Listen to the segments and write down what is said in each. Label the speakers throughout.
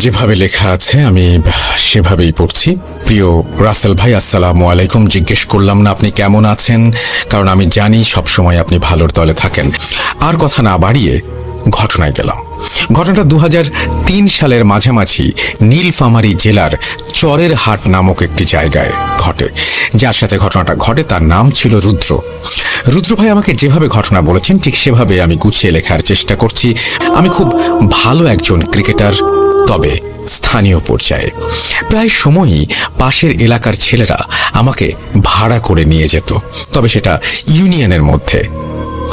Speaker 1: যেভাবে লেখা আছে আমি সেভাবেই পড়ছি। প্রিয় রাসেল ভাই, আসসালামু আলাইকুম। জিজ্ঞেস করলাম না আপনি কেমন আছেন, কারণ আমি জানি সবসময় আপনি ভালোর দলে থাকেন। আর কথা না বাড়িয়ে ঘটনায় গেলাম। ঘটনাটা 2003 সালের মাঝামাঝি নীলফামারী জেলার চরের হাট নামক একটি জায়গায় ঘটে। যার সাথে ঘটনাটা ঘটে তার নাম ছিল রুদ্র। রুদ্র ভাই আমাকে যেভাবে ঘটনা বলেছেন ঠিক সেভাবে আমি গুছিয়ে লেখার চেষ্টা করছি। আমি খুব ভালো একজন ক্রিকেটার, তবে স্থানীয় পর্যায়ে। প্রায় সময়ই পাশের এলাকার ছেলেরা আমাকে ভাড়া করে নিয়ে যেত, তবে সেটা ইউনিয়নের মধ্যে।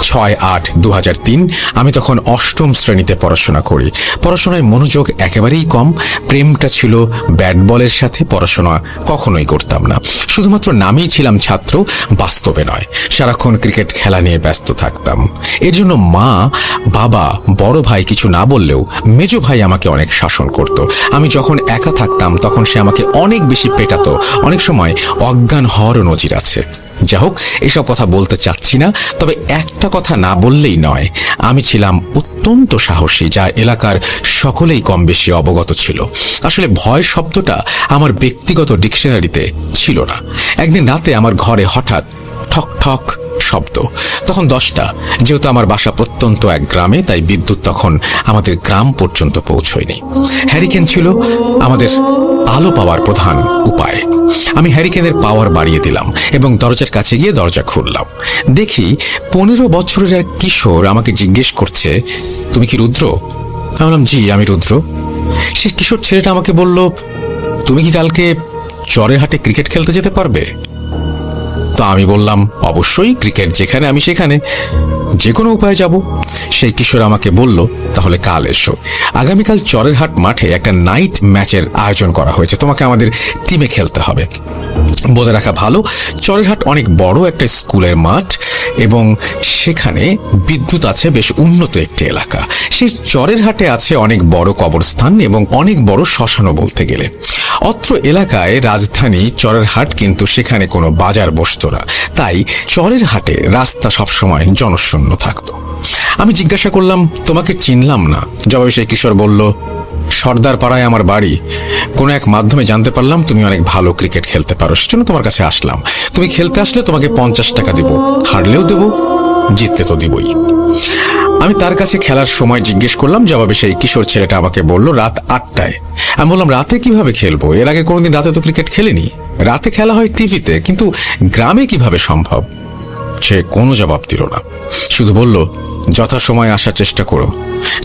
Speaker 1: 6-8-2003 আমি তখন অষ্টম শ্রেণীতে পড়াশোনা করি। পড়াশোনায় মনোযোগ একেবারেই কম। প্রেমটা ছিল ব্যাট বলের সাথে, পড়াশোনা কখনোই করতাম না। শুধুমাত্র নামেই ছিলাম ছাত্র, বাস্তবে নয়। সারাক্ষণ ক্রিকেট খেলা নিয়ে ব্যস্ত থাকতাম। এর জন্য মা, বাবা, বড় ভাই কিছু না বললেও মেজো ভাই আমাকে অনেক শাসন করত। আমি যখন একা থাকতাম তখন সে আমাকে অনেক বেশি পেটাতো। অনেক সময় অজ্ঞান হওয়ারও নজির আছে। যা হোক, এসব কথা বলতে চাচ্ছি না, তবে একটা কথা না বললেই নয়, আমি ছিলাম অত্যন্ত সাহসী, যা এলাকার সকলেই কম বেশি অবগত ছিল। আসলে ভয় শব্দটা আমার ব্যক্তিগত ডিকশনারিতে ছিল না। একদিন রাতে আমার ঘরে হঠাৎ ঠক ঠক শব্দ। তখন 10টা। যেহেতু আমার বাসা প্রত্যন্ত এক গ্রামে, তাই বিদ্যুৎ তখন আমাদের গ্রাম পর্যন্ত পৌঁছয়নি। হ্যারিকেন ছিল আমাদের আলো পাওয়ার প্রধান উপায়। আমি হ্যারিকেনের পাওয়ার বাড়িয়ে দিলাম এবং দরজার কাছে গিয়ে দরজা খুললাম। দেখি 15 বছরের এক কিশোর আমাকে জিজ্ঞেস করছে, তুমি কি রুদ্র? আমি বললাম, জি আমি রুদ্র। সে কিশোর ছেলেটা আমাকে বলল, তুমি কি কালকে চরের হাটে ক্রিকেট খেলতে যেতে পারবে? তো আমি বললাম, অবশ্যই, ক্রিকেট যেখানে আমি সেখানে, যে কোনো উপায়ে যাব। সেই কিশোর আমাকে বলল, তাহলে কাল এসো। আগামীকাল চরের হাট মাঠে একটা নাইট ম্যাচের আয়োজন করা হয়েছে, তোমাকে আমাদের টিমে খেলতে হবে। বলে রাখা ভালো, চরের হাট অনেক বড় একটা স্কুলের মাঠ এবং সেখানে বিদ্যুৎ আছে, বেশ উন্নত একটি এলাকা। সেই চরের হাটে আছে অনেক বড় কবরস্থান এবং অনেক বড় শ্মশানও বলতে গেলে। অত্র এলাকায় রাজধানী চরের হাট, কিন্তু সেখানে কোনো বাজার বসতো না, তাই চরের হাটে রাস্তা সবসময় জনশূন্য থাকতো। আমি জিজ্ঞাসা করলাম, তোমাকে চিনলাম না। জবাবে সেই কিশোর বলল, সর্দার পাড়ায় আমার বাড়ি। কোনো এক মাধ্যমে জানতে পারলাম তুমি অনেক ভালো ক্রিকেট খেলতে পারো, সেজন্য তোমার কাছে আসলাম। তুমি খেলতে আসলে তোমাকে 50 টাকা দিব, হারলেও দেব, জিততে তো দিবই। আমি তার কাছে খেলার সময় জিজ্ঞেস করলাম। জবাবে সেই কিশোর ছেলেটা আমাকে বলল, রাত 8টায়। আমি বললাম, রাতে কিভাবে খেলবো? এর আগে কোনোদিন রাতে তো ক্রিকেট খেলিনি। রাতে খেলা হয় টিভিতে, কিন্তু গ্রামে কিভাবে সম্ভব? সে কোনো জবাব দিল না, শুধু বলল, যথাসময়ে আসার চেষ্টা করো।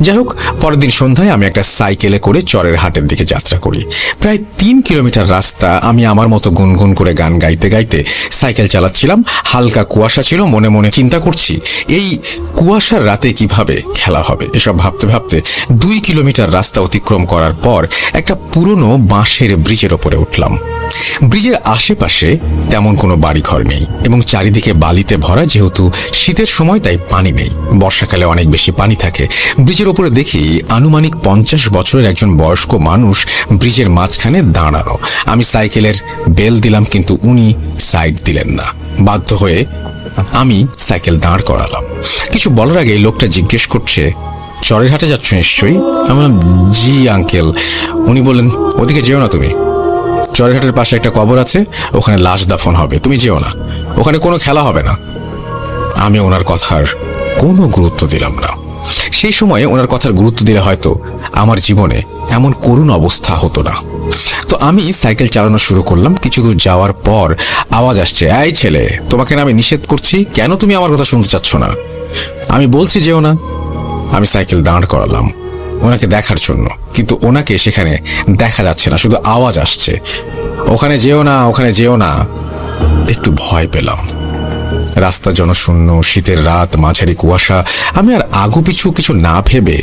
Speaker 1: যাই হোক, পরের দিন সন্ধ্যায় আমি একটা সাইকেলে করে চরের হাটের দিকে যাত্রা করি। প্রায় 3 কিলোমিটার রাস্তা। আমি আমার মতো গুনগুন করে গান গাইতে গাইতে সাইকেল চালাচ্ছিলাম। হালকা কুয়াশা ছিল, মনে মনে চিন্তা করছি এই কুয়াশার রাতে কিভাবে খেলা হবে। এসব ভাবতে ভাবতে 2 কিলোমিটার রাস্তা অতিক্রম করার পর একটা পুরনো বাঁশের ব্রিজের ওপরে উঠলাম। ব্রিজের আশেপাশে তেমন কোনো বাড়িঘর নেই এবং চারিদিকে বালিতে ভরা। যেহেতু শীতের সময়, তাই পানি নেই। বর্ষাকালে অনেক বেশি পানি থাকে। ব্রিজের ওপরে দেখি আনুমানিক 50 বছরের একজন বয়স্ক মানুষ ব্রিজের মাঝখানে দাঁড়ানো। আমি সাইকেলের বেল দিলাম, কিন্তু উনি সাইড দিলেন না। বাধ্য হয়ে আমি সাইকেল দাঁড় করালাম। কিছু বলার আগে লোকটা জিজ্ঞেস করছে, চরের হাটে যাচ্ছ নিশ্চয়ই? আমি বললাম, জি আঙ্কেল। উনি বললেন, ওদিকে যেও না তুমি। চরের হাটের পাশে একটা কবর আছে, ওখানে লাশ দাফন হবে, তুমি যেও না, ওখানে কোনো খেলা হবে না। আমি ওনার কথার কোনো গুরুত্ব দিলাম না। সেই সময়ে ওনার কথার গুরুত্ব দিলে হয়তো আমার জীবনে এমন করুণ অবস্থা হতো না। তো আমি সাইকেল চালানো শুরু করলাম। কিছু দূর যাওয়ার পর আওয়াজ আসছে, এই ছেলে, তোমাকে না আমি নিষেধ করছি, কেন তুমি আমার কথা শুনতে চাচ্ছ না? আমি বলছি যেও না। আমি সাইকেল দাঁড় করালাম ওনাকে দেখার জন্য, কিন্তু ওনাকে সেখানে দেখা যাচ্ছে না, শুধু আওয়াজ আসছে, ওখানে যেও না, ওখানে যেও না। একটু ভয় পেলাম। রাস্তা জনশূন্য, শীতের রাত, মাঝারি কুয়াশা। আমি আর আগু পিছু কিছু না ভেবে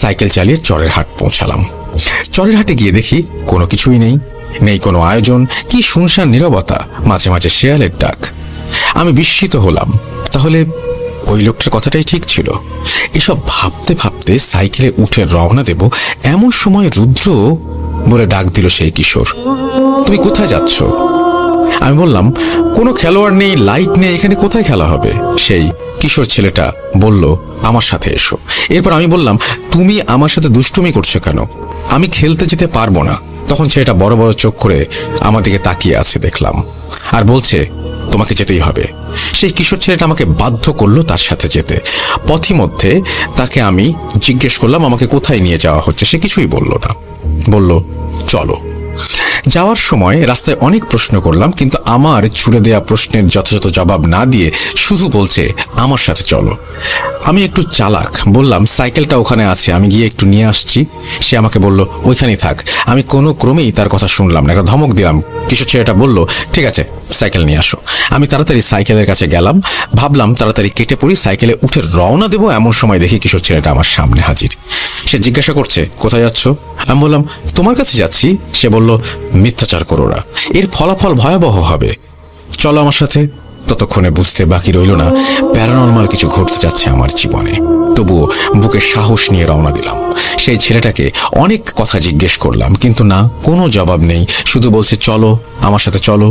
Speaker 1: সাইকেল চালিয়ে চরের হাট পৌঁছালাম। চরের হাটে গিয়ে দেখি কোনো কিছুই নেই, নেই কোনো আয়োজন। কি শুনশান নীরবতা, মাঝে মাঝে শেয়ালের ডাক। আমি বিস্মিত হলাম, তাহলে ওই লোকটার কথাটাই ঠিক ছিল। এসব ভাবতে ভাবতে সাইকেলে উঠে রওনা দেব, এমন সময় রুদ্র বলে ডাক দিল সেই কিশোর, তুমি কোথায় যাচ্ছ? আমি বললাম, কোনো খেলোয়াড় নেই, লাইট নেই, এখানে কোথায় খেলা হবে? সেই কিশোর ছেলেটা বলল, আমার সাথে এসো। এরপর আমি বললাম, তুমি আমার সাথে দুষ্টুমি করছো কেন? আমি খেলতে যেতে পারবো না। তখন ছেলেটা বড় বড় চোখ করে আমার দিকে তাকিয়ে আছে দেখলাম, আর বলছে, তোমাকে যেতেই হবে। সেই কিশোর ছেলেটা আমাকে বাধ্য করলো তার সাথে যেতে। পথিমধ্যে তাকে আমি জিজ্ঞেস করলাম আমাকে কোথায় নিয়ে যাওয়া হচ্ছে। সে কিছুই বলল না, বলল, চলো। যাওয়ার সময় রাস্তায় অনেক প্রশ্ন করলাম, কিন্তু আমার ছুড়ে দেয়া প্রশ্নের যথাযথ জবাব না দিয়ে শুধু বলছে, আমার সাথে চলো। আমি একটু চালাক, বললাম, সাইকেলটা ওখানে আছে, আমি গিয়ে একটু নিয়ে আসছি। সে আমাকে বলল, ওইখানেই থাক। আমি কোনো ক্রমেই তার কথা শুনলাম না, একটা ধমক দিলাম। কিশোর ছেলেটা বলল, ঠিক আছে, সাইকেল নিয়ে আসো। আমি তাড়াতাড়ি সাইকেলের কাছে গেলাম, ভাবলাম তাড়াতাড়ি কেটে পড়ি, সাইকেলে উঠে রওনা দেবো। এমন সময় দেখি কিশোর ছেলেটা আমার সামনে হাজির। সে জিজ্ঞাসা করছে, কোথায় যাচ্ছ? আমি বললাম, তোমার কাছে যাচ্ছি। সে বলল, মিথ্যাচার করো না, এর ফলাফল ভয়াবহ হবে, চলো আমার সাথে। ততক্ষণে বুঝতে বাকি রইল না প্যারানর্মাল কিছু ঘটতে যাচ্ছে আমার জীবনে। তবুও বুকে সাহস নিয়ে রওনা দিলাম। সেই ছেলেটাকে অনেক কথা জিজ্ঞেস করলাম, কিন্তু না, কোনো জবাব নেই। শুধু বলছে, চলো আমার সাথে চলো।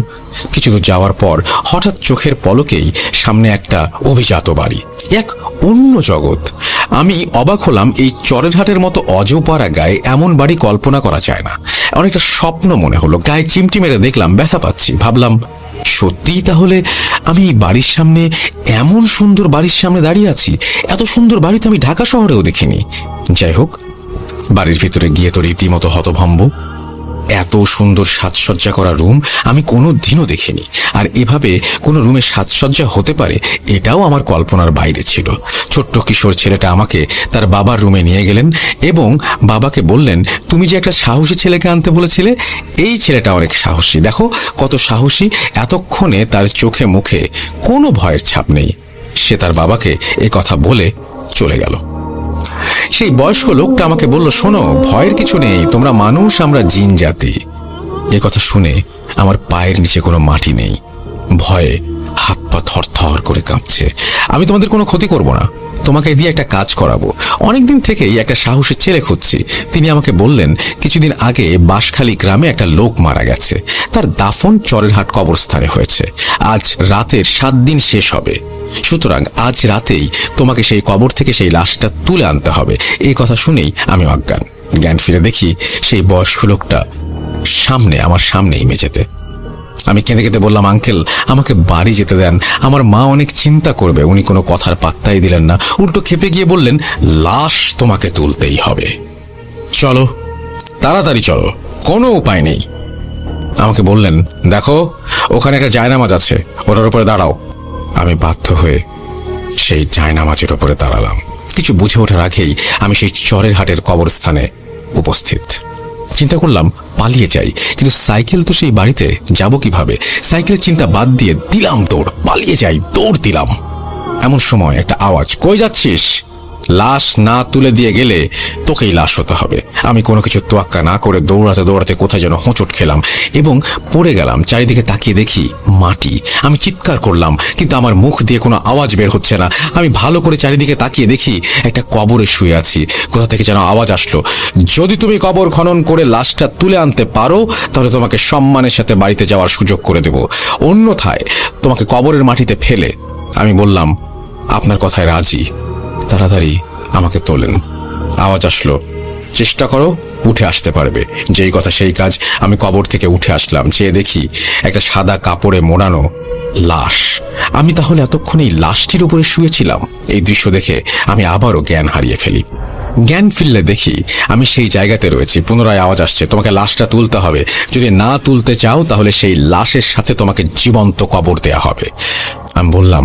Speaker 1: কিছু দূর যাওয়ার পর হঠাৎ চোখের পলকেই সামনে একটা অভিজাত বাড়ি, এক অন্য জগৎ। আমি অবাক হলাম, এই চরেরহাটের মতো অজপাড়া গায়ে এমন বাড়ি কল্পনা করা যায় না। অনেকটা স্বপ্ন মনে হলো। গায়ে চিমটি মেরে দেখলাম ব্যথা পাচ্ছি। ভাবলাম, সত্যিই তাহলে আমি বাড়ির সামনে, এমন সুন্দর বাড়ির সামনে দাঁড়িয়ে আছি। এত সুন্দর বাড়ি তো আমি ঢাকা শহরেও দেখিনি। যাই হোক, বাড়ির ভিতরে গিয়ে তো রীতিমতো হতভম্ব। এত সুন্দর সাজসজ্জা করা রুম আমি কোনো দিনও দেখিনি। আর এভাবে কোনো রুমে সাজসজ্জা হতে পারে, এটাও আমার কল্পনার বাইরে ছিল। ছোট্ট কিশোর ছেলেটা আমাকে তার বাবার রুমে নিয়ে গেলেন এবং বাবাকে বললেন, তুমি যে একটা সাহসী ছেলেকে আনতে বলেছিলে, এই ছেলেটা অনেক সাহসী, দেখো কত সাহসী। এতক্ষণে তার চোখে মুখে কোনো ভয়ের ছাপ নেই। সে তার বাবাকে এ কথা বলে চলে গেল। সেই বয়স্ক লোকটা আমাকে বলল, শোনো, ভয়ের কিছু নেই, তোমরা মানুষ, আমরা জিন জাতি। এ কথা শুনে আমার পায়ের নিচে কোনো মাটি নেই। ভয়ে হাত পা থরথর করে কাঁপছে। আমি তোমাদের কোনো ক্ষতি করব না, তোমাকে দিয়ে একটা কাজ করাবো। অনেকদিন থেকেই একটা সাহসী ছেলে খুঁজছি। তিনি আমাকে বললেন, কিছুদিন আগে বাঁশখালী গ্রামে একটা লোক মারা গেছে, তার দাফন চরেরহাট কবরস্থানে হয়েছে। আজ রাতের 7 দিন শেষ হবে, সুতরাং আজ রাতেই তোমাকে সেই কবর থেকে সেই লাশটা তুলে আনতে হবে। এই কথা শুনেই আমি অজ্ঞান। জ্ঞান ফিরে দেখি সেই বয়স্ক লোকটা আমার সামনেই মেঝেতে। আমি কেঁদে কেঁদে বললাম, আঙ্কেল, আমাকে বাড়ি যেতে দেন, আমার মা অনেক চিন্তা করবে। উনি কোনো কথার পাত্তাই দিলেন না, উল্টো খেপে গিয়ে বললেন, লাশ তোমাকে তুলতেই হবে, চলো তাড়াতাড়ি চলো, কোনো উপায় নেই। আমাকে বললেন, দেখো ওখানে একটা জায়নামাজ আছে, ওটার উপরে দাঁড়াও। আমি বাধ্য হয়ে সেই জায়নামাজের ওপরে দাঁড়ালাম। কিছু বুঝে ওঠার আগেই আমি সেই চরেরহাটের কবরস্থানে উপস্থিত। চিন্তা করলাম পালিয়ে যাই, কিন্তু সাইকেল তো সেই বাড়িতে, যাব কিভাবে? সাইকেলের চিন্তা বাদ দিয়ে দিলাম দৌড়, পালিয়ে যাই, দৌড় দিলাম। এমন সময় একটা আওয়াজ, কই যাচ্ছিস? লাশ না তুলে দিয়ে গেলে তোকেই লাশ হতে হবে। আমি কোনো কিছু তোয়াক্কা না করে দৌড়াতে দৌড়াতে কোথায় যেন হোঁচট খেলাম এবং পড়ে গেলাম। চারিদিকে তাকিয়ে দেখি মাটি। আমি চিৎকার করলাম, কিন্তু আমার মুখ দিয়ে কোনো আওয়াজ বের হচ্ছে না। আমি ভালো করে চারিদিকে তাকিয়ে দেখি একটা কবরে শুয়ে আছি। কোথা থেকে যেন আওয়াজ আসলো, যদি তুমি কবর খনন করে লাশটা তুলে আনতে পারো তাহলে তোমাকে সম্মানের সাথে বাড়িতে যাওয়ার সুযোগ করে দেব, অন্যথায় তোমাকে কবরের মাটিতে ফেলে। আমি বললাম, আপনার কথায় রাজি। তাড়াতাড়ি আমাকে তোলেন। আওয়াজ আসলো, চেষ্টা করো, উঠে আসতে পারবে। যেই কথা সেই কাজ। আমি কবর থেকে উঠে আসলাম। চেয়ে দেখি একটা সাদা কাপড়ে মোড়ানো লাশ। আমি তাহলে এতক্ষণ এই লাশটির উপরে শুয়েছিলাম। এই দৃশ্য দেখে আমি আবারও জ্ঞান হারিয়ে ফেলি। জ্ঞান ফিরলে দেখি আমি সেই জায়গাতে রয়েছি। পুনরায় আওয়াজ আসছে, তোমাকে লাশটা তুলতে হবে, যদি না তুলতে চাও তাহলে সেই লাশের সাথে তোমাকে জীবন্ত কবর দেয়া হবে। আমি বললাম,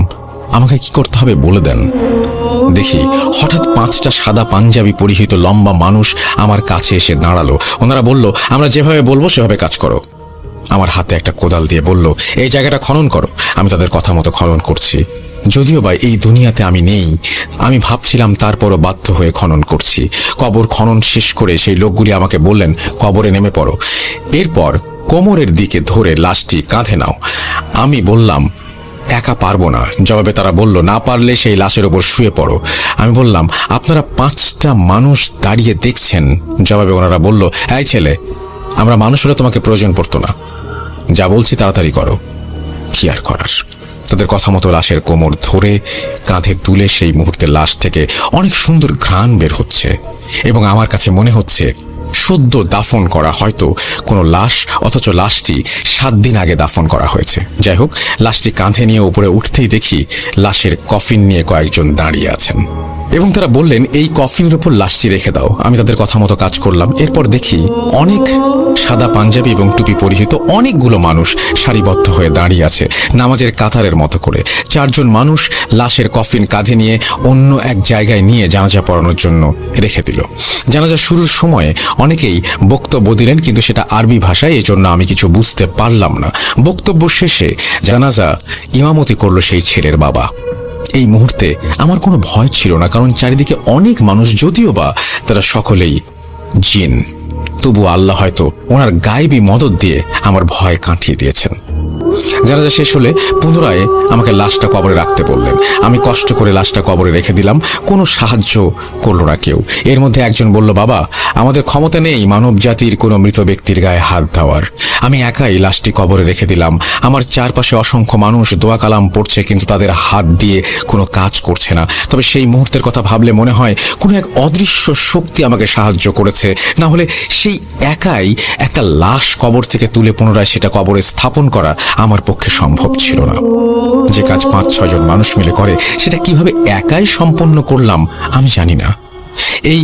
Speaker 1: আমাকে কি করতে হবে বলে দেন। দেখি হঠাৎ 5টা সাদা পাঞ্জাবি পরিহিত লম্বা মানুষ আমার কাছে এসে দাঁড়ালো। ওনারা বলল, আমরা যেভাবে বলবো সেভাবে কাজ করো। আমার হাতে একটা কোদাল দিয়ে বলল, এই জায়গাটা খনন করো। আমি তাদের কথা মতো খনন করছি। যদিও বা এই দুনিয়াতে আমি নেই, আমি ভাবছিলাম, তারপরও বাধ্য হয়ে খনন করছি। কবর খনন শেষ করে সেই লোকগুলি আমাকে বললেন, কবরে নেমে পড়ো, এরপর কোমরের দিকে ধরে লাশটি কাঁধে নাও। আমি বললাম, একা পারবো না। জবাবে তারা বলল, না পারলে সেই লাশের ওপর শুয়ে পড়ো। আমি বললাম, আপনারা 5টা মানুষ দাঁড়িয়ে দেখছেন। জবাবে ওনারা বলল, এই ছেলে, আমরা মানুষ হলে তোমাকে প্রয়োজন পড়তো না, যা বলছি তাড়াতাড়ি করো। কি আর করার, তাদের কথা মতো লাশের কোমর ধরে কাঁধে তুলে সেই মুহূর্তে লাশ থেকে অনেক সুন্দর ঘ্রাণ বের হচ্ছে এবং আমার কাছে মনে হচ্ছে সদ্য দাফন করা হয়তো কোনো লাশ, অথচ লাশটি 7 দিন আগে দাফন করা হয়েছে। যাই হোক, লাশটি কাঁধে নিয়ে উপরে উঠতেই দেখি লাশের কফিন নিয়ে কয়েকজন দাঁড়িয়ে আছেন এবং তারা বললেন, এই কফিনের উপর লাশটি রেখে দাও। আমি তাদের কথা মতো কাজ করলাম। এরপর দেখি অনেক সাদা পাঞ্জাবি এবং টুপি পরিহিত অনেকগুলো মানুষ সারিবদ্ধ হয়ে দাঁড়িয়ে আছে নামাজের কাতারের মতো করে। 4 জন মানুষ লাশের কফিন কাঁধে নিয়ে অন্য এক জায়গায় নিয়ে জানাজা পড়ানোর জন্য রেখে দিল। জানাজা শুরুর সময়ে অনেকেই বক্তব্য দিলেন, কিন্তু সেটা আরবি ভাষায়, এই জন্য আমি কিছু বুঝতে পারলাম না। বক্তব্য শেষে জানাজা ইমামতি করলো সেই ছেলের বাবা। এই মুহূর্তে আমার কোনো ভয় ছিল না, কারণ চারিদিকে অনেক মানুষ, যদিও বা তারা সকলেই জিন, তবু আল্লাহ হয়তো ওনার গায়েবী মদত দিয়ে আমার ভয় কাটিয়ে দিয়েছেন। জানাজা শেষ হলে পুনরায় আমাকে লাশটা কবরে রাখতে বললেন। আমি কষ্ট করে লাশটা কবরে রেখে দিলাম। কোনো সাহায্য করলো না কেউ। এর মধ্যে একজন বলল, বাবা, আমাদের ক্ষমতা নেই মানব জাতির কোনো মৃত ব্যক্তির গায়ে হাত দেওয়ার। আমি একাই লাশটি কবরে রেখে দিলাম। আমার চারপাশে অসংখ্য মানুষ দোয়া কালাম পড়ছে, কিন্তু তাদের হাত দিয়ে কোনো কাজ করছে না। তবে সেই মুহূর্তের কথা ভাবলে মনে হয় কোনো এক অদৃশ্য শক্তি আমাকে সাহায্য করেছে। না হলে সেই একাই একটা লাশ কবর থেকে তুলে পুনরায় সেটা কবরে স্থাপন করা আমার পক্ষে সম্ভব ছিল না। যে কাজ 5-6 জন মানুষ মিলে করে, সেটা কিভাবে একাই সম্পন্ন করলাম আমি জানি না। এই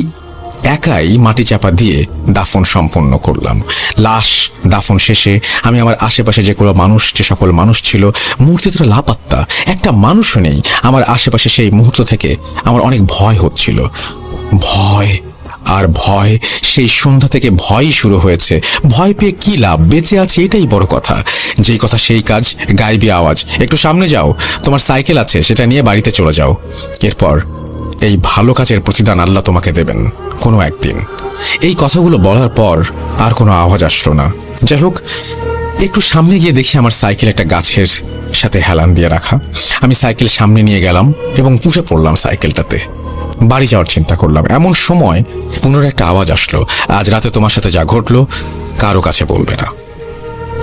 Speaker 1: একাই মাটি চাপা দিয়ে দাফন সম্পন্ন করলাম। লাশ দাফন শেষে আমি আমার আশেপাশে যে সকল মানুষ ছিল, মুহূর্তে তারা লাপাত্তা, একটা মানুষও নেই আমার আশেপাশে। সেই মুহূর্ত থেকে আমার অনেক ভয় হচ্ছিল। ভয় আর ভয়, সেই সন্ধ্যা থেকে ভয়ই শুরু হয়েছে। ভয় পেয়ে কি লাভ, বেঁচে আছে এটাই বড় কথা। যেই কথা সেই কাজ, গায়েবী আওয়াজ, একটু সামনে যাও, তোমার সাইকেল আছে, সেটা নিয়ে বাড়িতে চলে যাও। এরপর এই ভালো কাজের প্রতিদান আল্লাহ তোমাকে দেবেন কোনো একদিন। এই কথাগুলো বলার পর আর কোনো আওয়াজ আসলো না। যাই হোক, একটু সামনে গিয়ে দেখি আমার সাইকেল একটা গাছের সাথে হেলান দিয়ে রাখা। আমি সাইকেল সামনে নিয়ে গেলাম এবং উঠে পড়লাম সাইকেলটাতে। বাড়ি যাওয়ার চিন্তা করলাম। এমন সময় পুনরায় একটা আওয়াজ আসলো, আজ রাতে তোমার সাথে যা ঘটলো কারো কাছে বলবে না।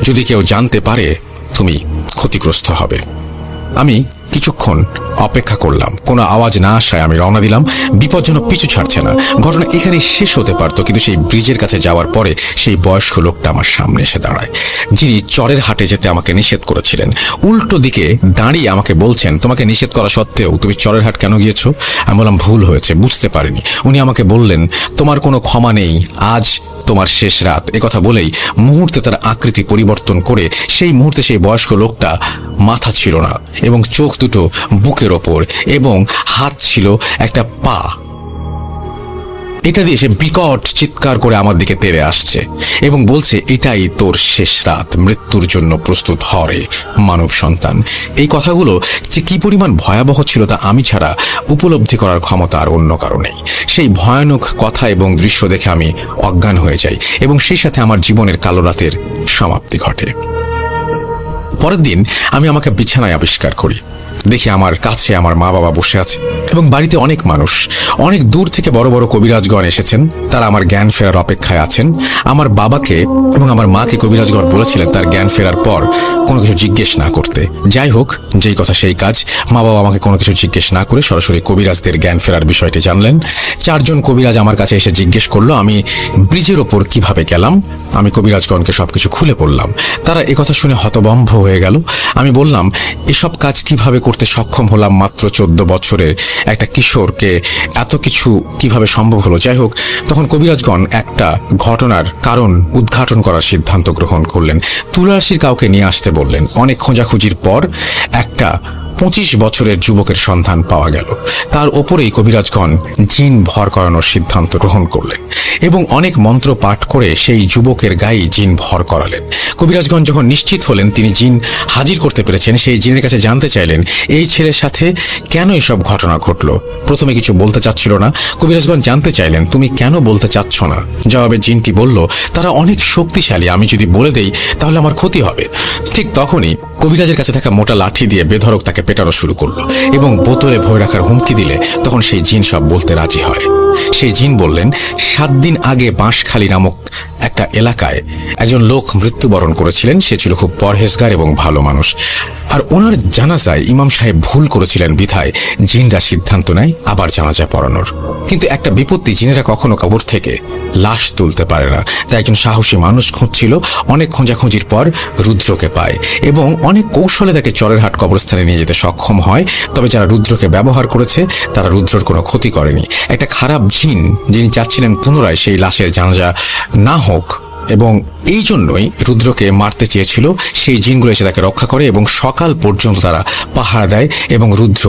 Speaker 1: যদি কেউ জানতে পারে তুমি ক্ষতিগ্রস্ত হবে। আমি কিছুক্ষণ অপেক্ষা করলাম। কোনো আওয়াজ না আসায় আমি রওনা দিলাম। বিপজ্জনক পিছু ছাড়ছে না। ঘটনা এখানেই শেষ হতে পারত, কিন্তু সেই ব্রিজের কাছে যাওয়ার পরে সেই বয়স্ক লোকটা আমার সামনে এসে দাঁড়ায়, যিনি চরের হাটে যেতে আমাকে নিষেধ করেছিলেন। উল্টো দিকে দাঁড়িয়ে আমাকে বলছেন, তোমাকে নিষেধ করা সত্ত্বেও তুমি চরের হাট কেন গিয়েছো? আমি বললাম, ভুল হয়েছে, বুঝতে পারিনি। উনি আমাকে বললেন, তোমার কোনো ক্ষমা নেই, আজ তোমার শেষ রাত। একথা বলেই মুহূর্তে তার আকৃতি পরিবর্তন করে সেই মুহূর্তে সেই বয়স্ক লোকটা মাথা ছিল না এবং চোখ দুটো বুকের ওপর এবং হাত ছিল একটা পা। এটা দিয়ে সে বিকট চিৎকার করে আমার দিকে তেড়ে আসছে এবং বলছে, এটাই তোর শেষ রাত, মৃত্যুর জন্য প্রস্তুত হরে মানব সন্তান। এই কথাগুলো যে কি পরিমাণ ভয়াবহ ছিল তা আমি ছাড়া উপলব্ধি করার ক্ষমতা আর অন্য কারো নেই। সেই ভয়ানক কথা এবং দৃশ্য দেখে আমি অজ্ঞান হয়ে যাই এবং সেই সাথে আমার জীবনের কালো রাতের সমাপ্তি ঘটে। পরের দিন আমি আমাকে বিছানায় আবিষ্কার করি। দেখি আমার কাছে আমার মা বাবা বসে আছে এবং বাড়িতে অনেক মানুষ, অনেক দূর থেকে বড় বড় কবিরাজগণ এসেছেন। তারা আমার জ্ঞান ফেরার অপেক্ষায় আছেন। আমার বাবাকে এবং আমার মাকে কবিরাজগণ বলেছিলেন তার জ্ঞান ফেরার পর কোনো কিছু জিজ্ঞেস না করতে। যাই হোক, যেই কথা সেই কাজ। মা বাবা আমাকে কোনো কিছু জিজ্ঞেস না করে সরাসরি কবিরাজদের জ্ঞান ফেরার বিষয়টি জানলেন। 4 জন কবিরাজ আমার কাছে এসে জিজ্ঞেস করলো আমি ব্রিজের ওপর কিভাবে গেলাম। আমি কবিরাজগণকে সবকিছু খুলে বললাম। তারা একথা শুনে হতভম্ব হয়ে গেল। আমি বললাম, এসব কাজ কিভাবে করতে সক্ষম হলাম? মাত্র 14 বছরের একটা কিশোরকে এত কিছু কিভাবে সম্ভব হলো? যাই হোক, তখন কবিরাজগণ একটা ঘটনার কারণ উদ্ঘাটন করার সিদ্ধান্ত গ্রহণ করলেন। তুলারাশির কাউকে নিয়ে আসতে বললেন। অনেক খোঁজাখুঁজির পর একটা 25 বছরের যুবকের সন্ধান পাওয়া গেল। তার ওপরেই কবিরাজগণ জিন ভর করানোর সিদ্ধান্ত গ্রহণ করলেন এবং অনেক মন্ত্র পাঠ করে সেই যুবকের গায়ে জিন ভর করালেন। কবিরাজগণ যখন নিশ্চিত হলেন তিনি জিন হাজির করতে পেরেছেন, সেই জিনের কাছে জানতে চাইলেন এই ছেলের সাথে কেন এসব ঘটনা ঘটলো। প্রথমে কিছু বলতে চাচ্ছিল না। কবিরাজগণ জানতে চাইলেন তুমি কেন বলতে চাচ্ছ না। জবাবে জিনটি বলল, তারা অনেক শক্তিশালী, আমি যদি বলে দেই তাহলে আমার ক্ষতি হবে। ঠিক তখনই কবিরাজের কাছে থাকা মোটা লাঠি দিয়ে বেধড়ক তাকে পেটানো শুরু করলো এবং বোতলে ভরে রাখার হুমকি দিলে তখন সেই জিন সব বলতে রাজি হয়। সেই জিন বললেন, 7 দিন আগে বাঁশখালী নামক একটা এলাকায় একজন লোক মৃত্যুবরণ করেছিলেন। সে ছিল খুব পরহেজগার এবং ভালো মানুষ। আর ওনার জানাজায় ইমাম সাহেব ভুল করেছিলেন বিধায় জিনরা সিদ্ধান্ত নেয় আবার জানাজা পড়ানোর। কিন্তু একটা বিপত্তি, জিনেরা কখনো কবর থেকে লাশ তুলতে পারে না। তাই একজন সাহসী মানুষ খুঁজছিল, অনেক খোঁজাখুঁজির পর রুদ্রকে পায় এবং অনেক কৌশলে তাকে চরেরহাট কবরস্থানে নিয়ে যেতে সক্ষম হয়। তবে যারা রুদ্রকে ব্যবহার করেছে তারা রুদ্রর কোনো ক্ষতি করেনি। একটা খারাপ জিন, যিনি চাচ্ছিলেন পুনরায় সেই লাশের জানাজা না হোক এবং এই জন্যই রুদ্রকে মারতে চেয়েছিল, সেই জিনগুলো এসে তাকে রক্ষা করে এবং সকাল পর্যন্ত তারা পাহারা দেয় এবং রুদ্র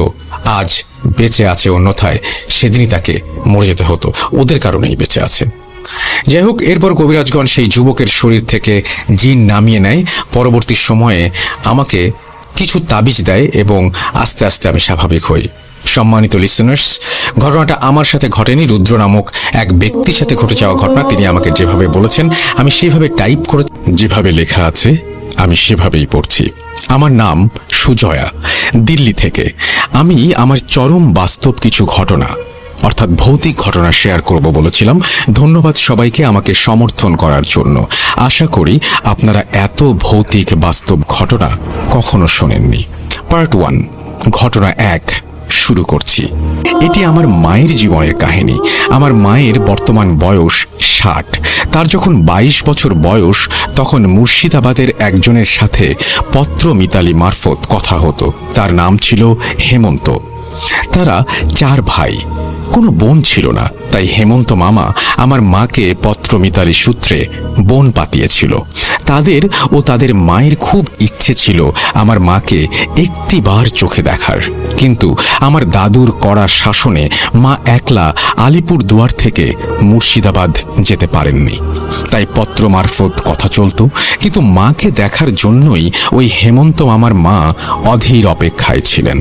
Speaker 1: আজ বেঁচে আছে, অন্যথায় সেদিনই তাকে মরে যেতে হতো। ওদের কারণেই বেঁচে আছে। যাই হোক, এরপর কবিরাজগণ সেই যুবকের শরীর থেকে জিন নামিয়ে নেয়। পরবর্তী সময়ে আমাকে কিছু তাবিজ দেয় এবং আস্তে আস্তে আমি স্বাভাবিক হই। সম্মানিত লিসেনার্স, ঘটনাটা আমার সাথে ঘটেনি, রুদ্র নামক এক ব্যক্তির সাথে ঘটে যাওয়া ঘটনা। তিনি আমাকে যেভাবে বলেছেন আমি সেভাবে টাইপ করে, যেভাবে লেখা আছে আমি সেভাবেই পড়ছি। আমার নাম সুজয়া, দিল্লি থেকে। আমি আমার চরম বাস্তব কিছু ঘটনা, অর্থাৎ ভৌতিক ঘটনা শেয়ার করব বলেছিলাম। ধন্যবাদ সবাইকে আমাকে সমর্থন করার জন্য। আশা করি আপনারা এত ভৌতিক বাস্তব ঘটনা কখনো শোনেননি। পার্ট 1, ঘটনা 1 শুরু করছি। এটি আমার মায়ের জীবনের কাহিনী। আমার মায়ের বর্তমান বয়স 60। তার যখন 22 বছর বয়স, তখন মুর্শিদাবাদের একজনের সাথে পত্র মিতালি মারফত কথা হতো। তার নাম ছিল হেমন্ত। তারা 4 ভাই, কোনো বোন ছিল না। তাই হেমন্ত মামা আমার মাকে পত্র মিতালি সূত্রে বোন পাতিয়েছিল। তাদের ও তাদের মায়ের খুব ইচ্ছে ছিল আমার মাকে একটিবার চোখে দেখার, কিন্তু আমার দাদুর কড়া শাসনে মা একলা আলিপুর দুয়ার থেকে মুর্শিদাবাদ যেতে পারেননি। তাই পত্র মারফত কথা চলতো, কিন্তু মাকে দেখার জন্যই ওই হেমন্ত মামার মা অধীর অপেক্ষায় ছিলেন।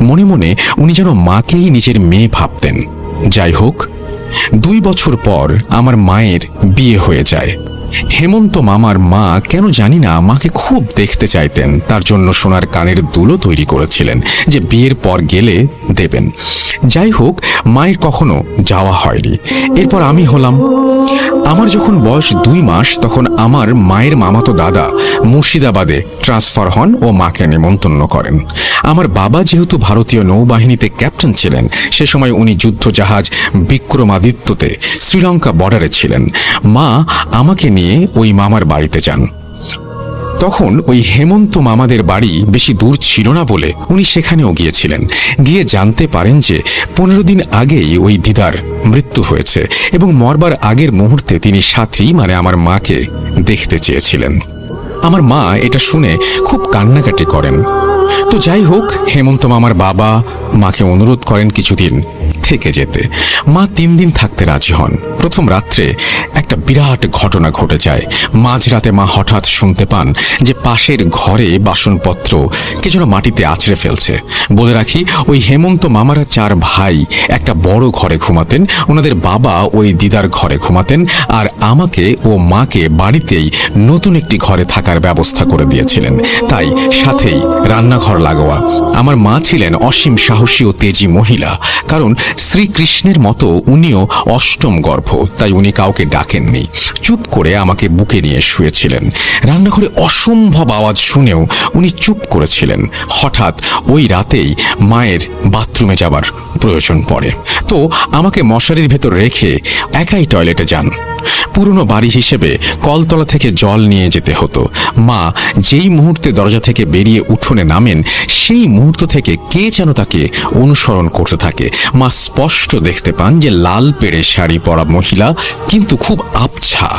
Speaker 1: মনে মনে উনি যেন মাকেই নিজের মেয়ে ভাবতেন। যাই হোক, 2 বছর পর আমার মায়ের বিয়ে হয়ে যায়। হেমন্ত মামার মা কেন জানি না মাকে খুব দেখতে চাইতেন। তার জন্য সোনার কানের দুলও তৈরি করেছিলেন যে বিয়ের পর গেলে দেবেন। যাই হোক, মায়ের কখনো যাওয়া হয়নি। এরপর আমি হলাম। আমার যখন বয়স 2 মাস, তখন আমার মায়ের মামাতো দাদা মুর্শিদাবাদে ট্রান্সফার হন ও মাকে নিমন্ত্রণ করেন। আমার বাবা যেহেতু ভারতীয় নৌবাহিনীতে ক্যাপ্টেন ছিলেন, সে সময় উনি যুদ্ধজাহাজ বিক্রমাদিত্যতে শ্রীলঙ্কা বর্ডারে ছিলেন। মা আমাকে নিয়ে ওই মামার বাড়িতে যান। তখন ওই হেমন্ত মামাদের বাড়ি বেশি দূর ছিল না বলে উনি সেখানেও গিয়েছিলেন। গিয়ে জানতে পারেন যে 15 দিন আগেই ওই দিদার মৃত্যু হয়েছে এবং মরবার আগের মুহূর্তে তিনি সাথী মানে আমার মাকে দেখতে চেয়েছিলেন। আমার মা এটা শুনে খুব কান্নাকাটি করেন। তো যাই হোক, হেমন্ত মামার বাবা মাকে অনুরোধ করেন কিছুদিন থেকে যেতে। মা 3 দিন থাকতে রাজি হন। প্রথম রাত্রে একটা বিরাট ঘটনা ঘটে যায়। মাঝরাতে মা হঠাৎ শুনতে পান যে পাশের ঘরে বাসনপত্র কে যেন মাটিতে আছড়ে ফেলছে। বলে রাখি, ওই হেমন্ত মামারা 4 ভাই একটা বড় ঘরে ঘুমাতেন। ওনাদের বাবা ওই দিদার ঘরে ঘুমাতেন, আর আমাকে ও মাকে বাড়িতেই নতুন একটি ঘরে থাকার ব্যবস্থা করে দিয়েছিলেন। তাই সাথেই রান্নাঘর লাগোয়া। আমার মা ছিলেন অসীম সাহসী ও তেজি মহিলা, কারণ শ্রীকৃষ্ণের মতো উনিও অষ্টম গর্ভ। তাই উনি কাউকে ডাকেননি, চুপ করে আমাকে বুকে নিয়ে শুয়েছিলেন। রান্নাঘরে অসম্ভব আওয়াজ শুনেও উনি চুপ করেছিলেন। হঠাৎ ওই রাতেই মায়ের বাথরুমে যাবার প্রয়োজন পড়ে, তো আমাকে মশারির ভেতর রেখে একাই টয়লেটে যান। পুরনো বাড়ি হিসেবে কলতলা থেকে জল নিয়ে যেতে হতো। মা যেই মুহূর্তে দরজা থেকে বেরিয়ে উঠোনে নামেন, সেই মুহূর্ত থেকে কে যেন তাকে অনুসরণ করতে থাকে। মা স্পষ্ট দেখতে পান যে লাল পেড়ে শাড়ি পরা মহিলা, কিন্তু খুব আবছা।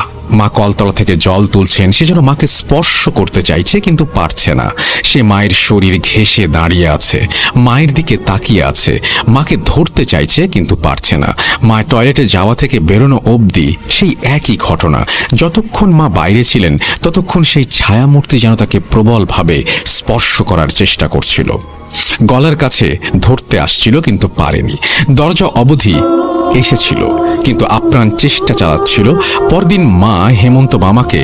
Speaker 1: মা কলতলা থেকে জল তুলছেন, সে যেন মাকে স্পর্শ করতে চাইছে কিন্তু পারছে না। সে মায়ের শরীর ঘেঁষে দাঁড়িয়ে আছে, মায়ের দিকে তাকিয়ে আছে, মাকে ধরতে চাইছে কিন্তু পারছে না। মা টয়লেটে যাওয়া থেকে বেরোনো অবধি সেই একই ঘটনা। যতক্ষণ মা বাইরে ছিলেন ততক্ষণ সেই ছায়ামূর্তি যেন তাকে প্রবলভাবে স্পর্শ করার চেষ্টা করছিল। গলার কাছে ধরতে আসছিল কিন্তু পারেনি। দরজা অবধি এসেছিল কিন্তু আপ্রাণ চেষ্টা চালাচ্ছিল। পরদিন মা হেমন্ত মামাকে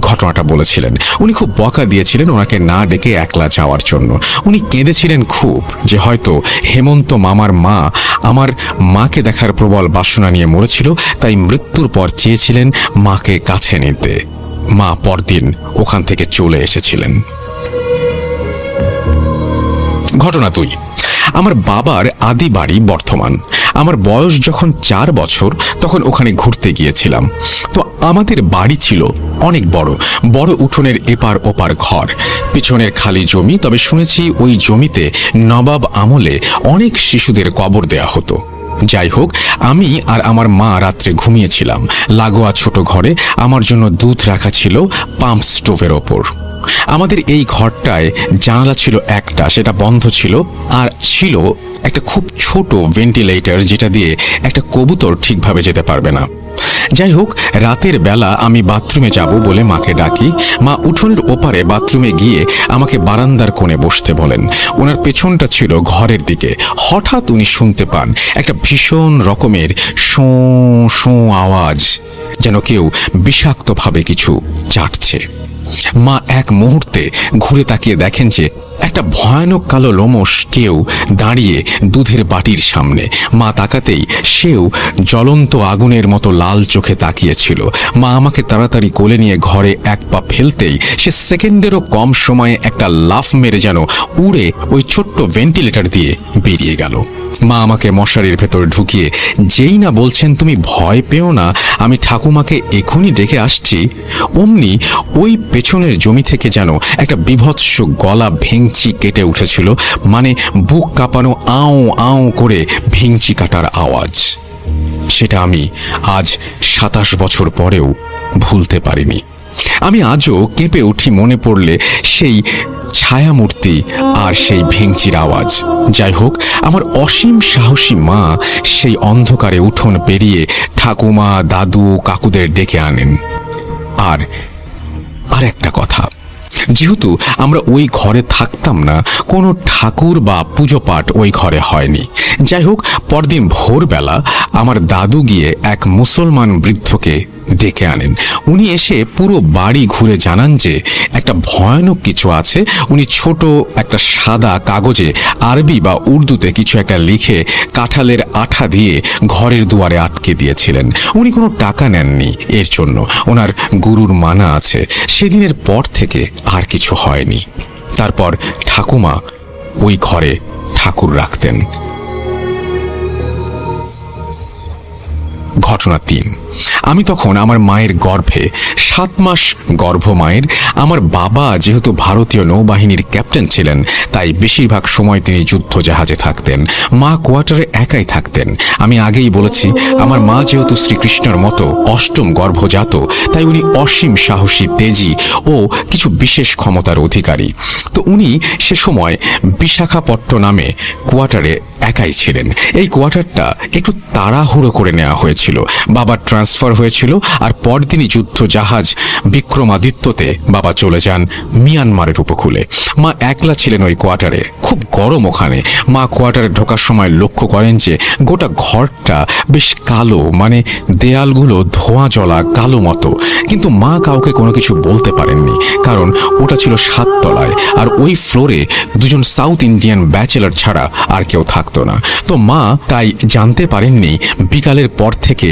Speaker 1: ঘটনাটা বলেছিলেন। উনি খুব বকা দিয়েছিলেন ওনাকে না ডেকে একলা যাওয়ার জন্য। উনি কেঁদেছিলেন খুব, যে হয়তো হেমন্ত মামার মা আমার মাকে দেখার প্রবল বাসনা নিয়ে মরেছিল, তাই মৃত্যুর পর চেয়েছিলেন মাকে কাছে নিতে। মা পরদিন ওখান থেকে চলে এসেছিলেন। ঘটনা 2। আমার বাবার আদি বাড়ি বর্ধমান। আমার বয়স যখন 4 বছর তখন ওখানে ঘুরতে গিয়েছিলাম। তো আমাদের বাড়ি ছিল অনেক বড় বড়, উঠোনের এপার ওপার ঘর, পিছনের খালি জমি। তবে শুনেছি ওই জমিতে নবাব আমলে অনেক শিশুদের কবর দেয়া হতো। যাই হোক, আমি আর আমার মা রাত্রে ঘুমিয়েছিলাম লাগোয়া ছোট ঘরে। আমার জন্য দুধ রাখা ছিল পাম্প স্টোভের ওপর। আমাদের এই ঘরটায় জানালা ছিল একটা, সেটা বন্ধ ছিল, আর ছিল একটা খুব ছোট ভেন্টিলেটর, যেটা দিয়ে একটা কবুতর ঠিকভাবে যেতে পারবে না। যাই হোক, রাতের বেলা আমি বাথরুমে যাব বলে মাকে ডাকি। মা উঠোনের ওপারে বাথরুমে গিয়ে আমাকে বারান্দার কোণে বসতে বলেন। ওনার পেছনটা ছিল ঘরের দিকে। হঠাৎ উনি শুনতে পান একটা ভীষণ রকমের শোঁ শোঁ আওয়াজ, যেন কেউ বিষাক্তভাবে কিছু চাটছে। মা এক মুহূর্তে ঘুরে তাকিয়ে দেখেন যে একটা ভয়ানক কালো লোমশ কেউ দাঁড়িয়ে দুধের বাটির সামনে। মা তাকাতেই সেও জ্বলন্ত আগুনের মতো লাল চোখে তাকিয়েছিল। মা আমাকে তাড়াতাড়ি কোলে নিয়ে ঘরে এক পা ফেলতেই সে সেকেন্ডেরও কম সময়ে একটা লাফ মেরে যেন উড়ে ওই ছোট্ট ভেন্টিলেটর দিয়ে বেরিয়ে গেল। মা আমাকে মশারির ভেতর ঢুকিয়ে যেই না বলছেন, তুমি ভয় পেও না, আমি ঠাকুমাকে এখনই ডেকে আসছি, অমনি ওই পেছনের জমি থেকে যেন একটা বিভৎস গলা ভেঙচি কেটে উঠেছিল। মানে বুক কাঁপানো আও আও করে ভেঙচি কাটার আওয়াজ। সেটা আমি আজ 27 বছর পরেও ভুলতে পারিনি। আমি আজও কেঁপে উঠি মনে পড়লে সেই ছায়ামূর্তি আর সেই ভেঙচির আওয়াজ। যাই হোক, আমার অসীম সাহসী মা সেই অন্ধকারে উঠোন পেরিয়ে ঠাকুমা, দাদু, কাকুদের ডেকে আনেন। আর একটা কথা, যেহেতু আমরা ওই ঘরে থাকতাম না, কোনো ঠাকুর বা পুজো পাঠ ওই ঘরে হয়নি। যাই হোক, পরদিন ভোরবেলা আমার দাদু গিয়ে এক মুসলমান বৃদ্ধকে ডেকে আনেন। উনি এসে পুরো বাড়ি ঘুরে জানান যে একটা ভয়ানক কিছু আছে। উনি ছোট একটা সাদা কাগজে আরবি বা উর্দুতে কিছু একটা লিখে কাঁঠালের আঠা দিয়ে ঘরের দুয়ারে আটকে দিয়েছিলেন। উনি কোনো টাকা নেননি এর জন্য, ওনার গুরুর মানা আছে। সেদিনের পর থেকে আর কিছু হয়নি। তারপর ঠাকুমা ওই ঘরে ঠাকুর রাখতেন। ঘটনা 3। আমি তখন আমার মায়ের গর্ভে, 7 মাস গর্ভ মায়ের। আমার বাবা যেহেতু ভারতীয় নৌবাহিনীর ক্যাপ্টেন ছিলেন, তাই বেশিরভাগ সময় তিনি যুদ্ধ জাহাজে থাকতেন। মা কোয়ার্টারে একাই থাকতেন। আমি আগেই বলেছি, আমার মা যেহেতু শ্রীকৃষ্ণের মতো অষ্টম গর্ভজাত, তাই উনি অসীম সাহসী, তেজি ও কিছু বিশেষ ক্ষমতার অধিকারী। তো উনি সে সময় বিশাখাপট্টনমে কোয়ার্টারে একাই ছিলেন। এই কোয়ার্টারটা একটু তাড়াহুড়ো করে নেওয়া হয়েছিল। বাবার ট্রান্সফার হয়েছিল, আর পরদিনই যুদ্ধ জাহাজ বিক্রমাদিত্যতে বাবা চলে যান মিয়ানমারের উপকূলে। মা একলা ছিলেন ওই কোয়ার্টারে। খুব গরম ওখানে। মা কোয়ার্টারে ঢোকার সময় লক্ষ্য করেন যে গোটা ঘরটা বেশ কালো, মানে দেয়ালগুলো ধোঁয়া জ্বলা কালো মতো। কিন্তু মা কাউকে কোনো কিছু বলতে পারেননি, কারণ ওটা ছিল 7 তলায়, আর ওই ফ্লোরে 2জন সাউথ ইন্ডিয়ান ব্যাচেলর ছাড়া আর কেউ থাকতো না। তো মা তাই জানতে পারেননি। বিকালের পর থেকে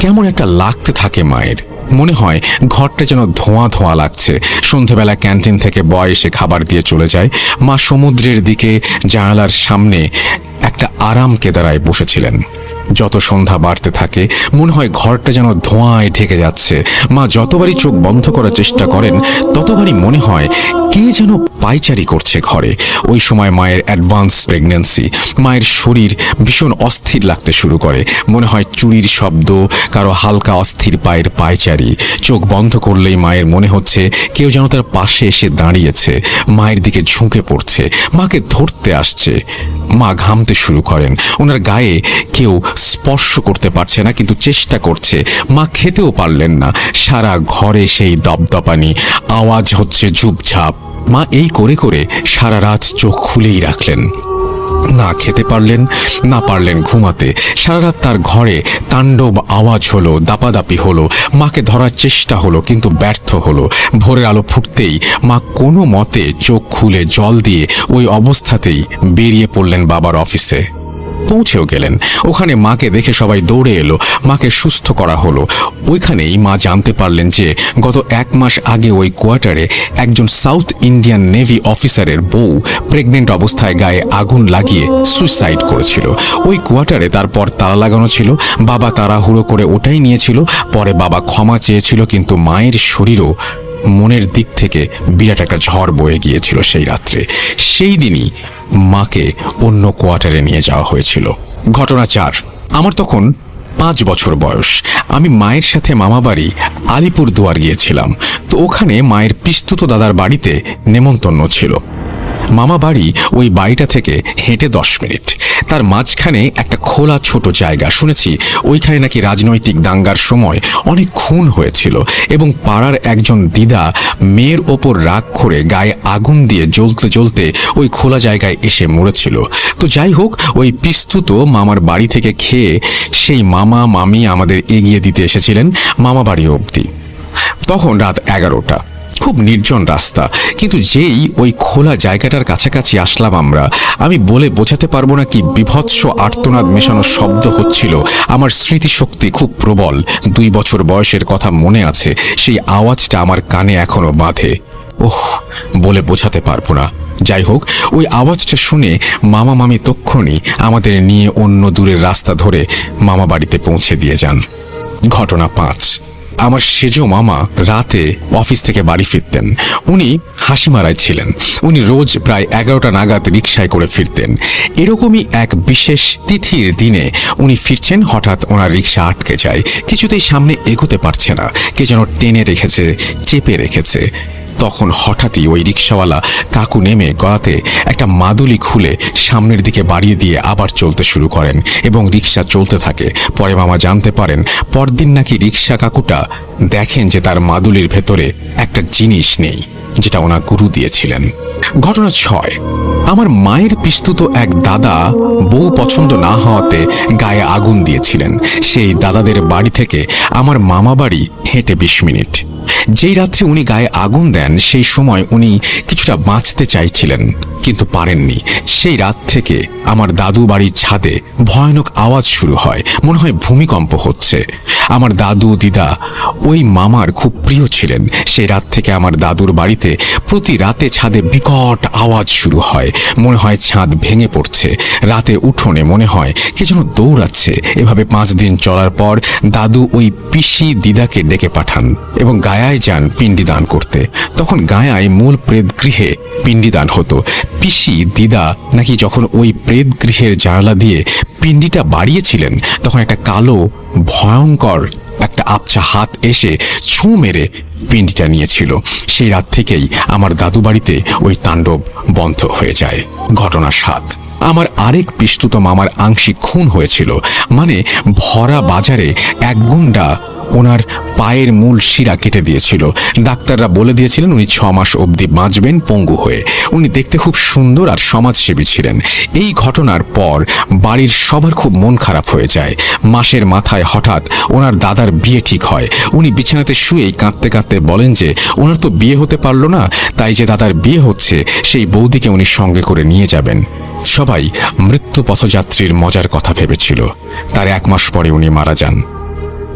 Speaker 1: কেমন একটা লাগতে থাকে মায়ের। মনে হয় ঘরটা যেন ধোঁয়া ধোঁয়া লাগছে। সন্ধেবেলা ক্যান্টিন থেকে বয় এসে খাবার দিয়ে চলে যায়। মা সমুদ্রের দিকে জানালার সামনে একটা আরাম কেদারায় বসেছিলেন। যত সন্ধ্যা বাড়তে থাকে মনে হয় ঘরটা যেন ধোঁয়ায় ঢেকে যাচ্ছে। মা যতবারই চোখ বন্ধ করার চেষ্টা করেন, ততবারই মনে হয় কে যেন পায়চারি করছে ঘরে। ওই সময় মায়ের অ্যাডভান্স প্রেগন্যান্সি। মায়ের শরীর ভীষণ অস্থির লাগতে শুরু করে। মনে হয় চুরির শব্দ, কারো হালকা অস্থির পায়ের পায়চারি। চোখ বন্ধ করলেই মায়ের মনে হচ্ছে কেউ যেন তার পাশে এসে দাঁড়িয়েছে, মায়ের দিকে ঝুঁকে পড়ছে, মাকে ধরতে আসছে। মা ঘামতে শুরু করেন। ওনার গায়ে কেউ স্পর্শ করতে পারছে না, কিন্তু চেষ্টা করছে। মা খেতেও পারলেন না। সারা ঘরে সেই দপদপানি, আওয়াজ হচ্ছে ঝুপঝাপ। মা এই করে করে সারা রাত চোখ খুলেই রাখলেন। না খেতে পারলেন, না পারলেন ঘুমাতে। সারা রাত তার ঘরে তাণ্ডব আওয়াজ হলো, দাপাদাপি হলো। মাকে ধরার চেষ্টা হলো, কিন্তু ব্যর্থ হলো। ভোরের আলো ফুটতেই মা কোনো মতে চোখ খুলে জল দিয়ে ওই অবস্থাতেই বেরিয়ে পড়লেন বাবার অফিসে। পৌঁছেও গেলেন। ওখানে মাকে দেখে সবাই দৌড়ে এলো, মাকে সুস্থ করা হলো। ওইখানেই মা জানতে পারলেন যে গত 1 মাস আগে ওই কোয়ার্টারে একজন সাউথ ইন্ডিয়ান নেভি অফিসারের বউ প্রেগনেন্ট অবস্থায় গায়ে আগুন লাগিয়ে সুইসাইড করেছিল। ওই কোয়ার্টারে তারপর তালা লাগানো ছিল। বাবা তাড়াহুড়ো করে ওটাই নিয়েছিল। পরে বাবা ক্ষমা চেয়েছিল, কিন্তু মায়ের শরীরও মনের দিক থেকে বিরাট একটা ঝড় বয়ে গিয়েছিল সেই রাত্রে। সেই দিনই মাকে অন্য কোয়ার্টারে নিয়ে যাওয়া হয়েছিল। ঘটনা 4। আমার তখন 5 বছর বয়স। আমি মায়ের সাথে মামাবাড়ি আলিপুরদুয়ার গিয়েছিলাম। তো ওখানে মায়ের পিস্তুত দাদার বাড়িতে নেমন্তন্ন ছিল। মামা বাড়ি ওই বাড়িটা থেকে হেঁটে 10 মিনিট। তার মাঝখানে একটা খোলা ছোট জায়গা। শুনেছি ওইখানে নাকি রাজনৈতিক দাঙ্গার সময় অনেক খুন হয়েছিল এবং পাড়ার একজন দিদা মেয়ের ওপর রাগ করে গায়ে আগুন দিয়ে জ্বলতে জ্বলতে ওই খোলা জায়গায় এসে মরেছিল। তো যাই হোক, ওই পিস্তুত মামার বাড়ি থেকে খেয়ে সেই মামা মামি আমাদের এগিয়ে দিতে এসেছিলেন মামা বাড়ি অবধি। তখন রাত 11টা, খুব নির্জন রাস্তা। কিন্তু যেই ওই খোলা জায়গাটার কাছাকাছি আসলাম আমি বলে বোঝাতে পারবো না কি বিভৎস আর্তনাদ মেশানো শব্দ হচ্ছিল। আমার স্মৃতিশক্তি খুব প্রবল। 2 বছর বয়সের কথা মনে আছে। সেই আওয়াজটা আমার কানে এখনো বাঁধে। বলে বোঝাতে পারবো না। যাই হোক, ওই আওয়াজটা শুনে মামা মামি তক্ষুনি আমাদের নিয়ে অন্য দূরের রাস্তা ধরে মামা বাড়িতে পৌঁছে দিয়ে যান। ঘটনা 5। আমার সেজো মামা রাতে অফিস থেকে বাড়ি ফিরতেন। উনি হাসিমারায় ছিলেন। উনি রোজ প্রায় 11টা নাগাদ রিকশায় করে ফিরতেন। এরকমই এক বিশেষ তিথির দিনে উনি ফিরছেন, হঠাৎ ওনার রিকশা আটকে যায়। কিছুতেই সামনে এগোতে পারছে না, কে যেন টেনে রেখেছে, চেপে রেখেছে। তখন হঠাৎই ওই রিকশাওয়ালা কাকু নেমে গলাতে একটা মাদুলি খুলে সামনের দিকে বাড়িয়ে দিয়ে আবার চলতে শুরু করেন এবং রিকশা চলতে থাকে। পরে মামা জানতে পারেন পরদিন নাকি রিকশা কাকুটা দেখেন যে তার মাদুলির ভেতরে একটা জিনিস নেই, যেটা ওনার গুরু দিয়েছিলেন। ঘটনা 6। আমার মায়ের পিস্তুত এক দাদা বউ পছন্দ না হওয়াতে গায়ে আগুন দিয়েছিলেন। সেই দাদাদের বাড়ি থেকে আমার মামা বাড়ি হেঁটে 20 মিনিট। যেই রাত্রে উনি গায়ে আগুন দেন সেই সময় উনি কিছুটা বাঁচতে চাইছিলেন, কিন্তু পারেননি। সেই রাত থেকে আমার দাদু বাড়ির ছাদে ভয়ানক আওয়াজ শুরু হয়, মনে হয় ভূমিকম্প হচ্ছে। আমার দাদু দিদা ওই মামার খুব প্রিয় ছিলেন। সেই রাত থেকে আমার দাদুর বাড়িতে প্রতি রাতে ছাদে বিকট আওয়াজ শুরু হয়, মনে হয় ছাদ ভেঙে পড়ছে। রাতে উঠোনে মনে হয় কে যেন দৌড়াচ্ছে। এভাবে 5 দিন চলার পর দাদু ওই পিসি দিদাকে ডেকে পাঠান এবং গায়ায় যান পিণ্ডিদান করতে। তখন গায়ায় মূল প্রেত গৃহে পিণ্ডিদান হতো। পিসি দিদা নাকি যখন ওই প্রেত গৃহের জানালা দিয়ে পিণ্ডিটা বাড়িয়েছিলেন, তখন একটা কালো ভয়ঙ্কর একটা আবছা হাত এসে ছুঁ মেরে পিণ্ডিটা নিয়েছিল। সেই রাত থেকেই আমার দাদু বাড়িতে ওই তাণ্ডব বন্ধ হয়ে যায়। ঘটনা 7। আমার আরেক পিস্তুত মামার আংশিক খুন হয়েছিল। মানে ভরা বাজারে এক গুন্ডা ওনার পায়ের মূল শিরা কেটে দিয়েছিল। ডাক্তাররা বলে দিয়েছিলেন উনি 6 মাস অবধি বাঁচবেন পঙ্গু হয়ে। উনি দেখতে খুব সুন্দর আর সমাজসেবী ছিলেন। এই ঘটনার পর বাড়ির সবার খুব মন খারাপ হয়ে যায়। মাসের মাথায় হঠাৎ ওনার দাদার বিয়ে ঠিক হয়। উনি বিছানাতে শুয়েই কাঁদতে কাঁদতে বলেন যে ওনার তো বিয়ে হতে পারলো না, তাই যে দাদার বিয়ে হচ্ছে সেই বৌদিকে উনি সঙ্গে করে নিয়ে যাবেন। সবাই মৃত্যু পথযাত্রীর মজার কথা ভেবেছিল। তার 1 মাস পরে উনি মারা যান।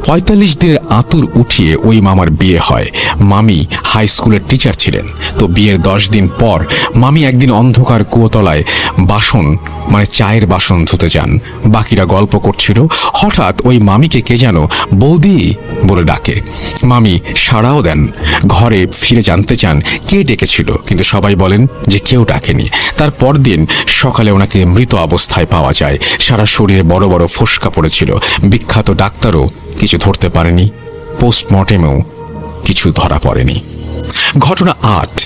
Speaker 1: 45 দিনের আতুর উঠিয়ে ওই মামার বিয়ে হয়। মামি হাই স্কুলের টিচার ছিলেন। তো বিয়ের 10 দিন পর মামি একদিন অন্ধকার কুয়োতলায় বাসন মানে চায়ের বাসন ধুতে যান। বাকিরা গল্প করছিল। হঠাৎ ওই মামিকে কে যেন বৌদি বলে ডাকে। মামি সাড়াও দেন। ঘরে ফিরে জানতে চান কে ডেকেছিল, কিন্তু সবাই বলেন যে কেউ ডাকেনি। তার পরদিন সকালে ওনাকে মৃত অবস্থায় পাওয়া যায়। সারা শরীরে বড় বড় ফোস্কা পড়েছিল। বিখ্যাত ডাক্তারও কিছু ধরতে পারেনি। পোস্টমর্টেমেও কিছু ধরা পড়েনি। ঘটনা 8।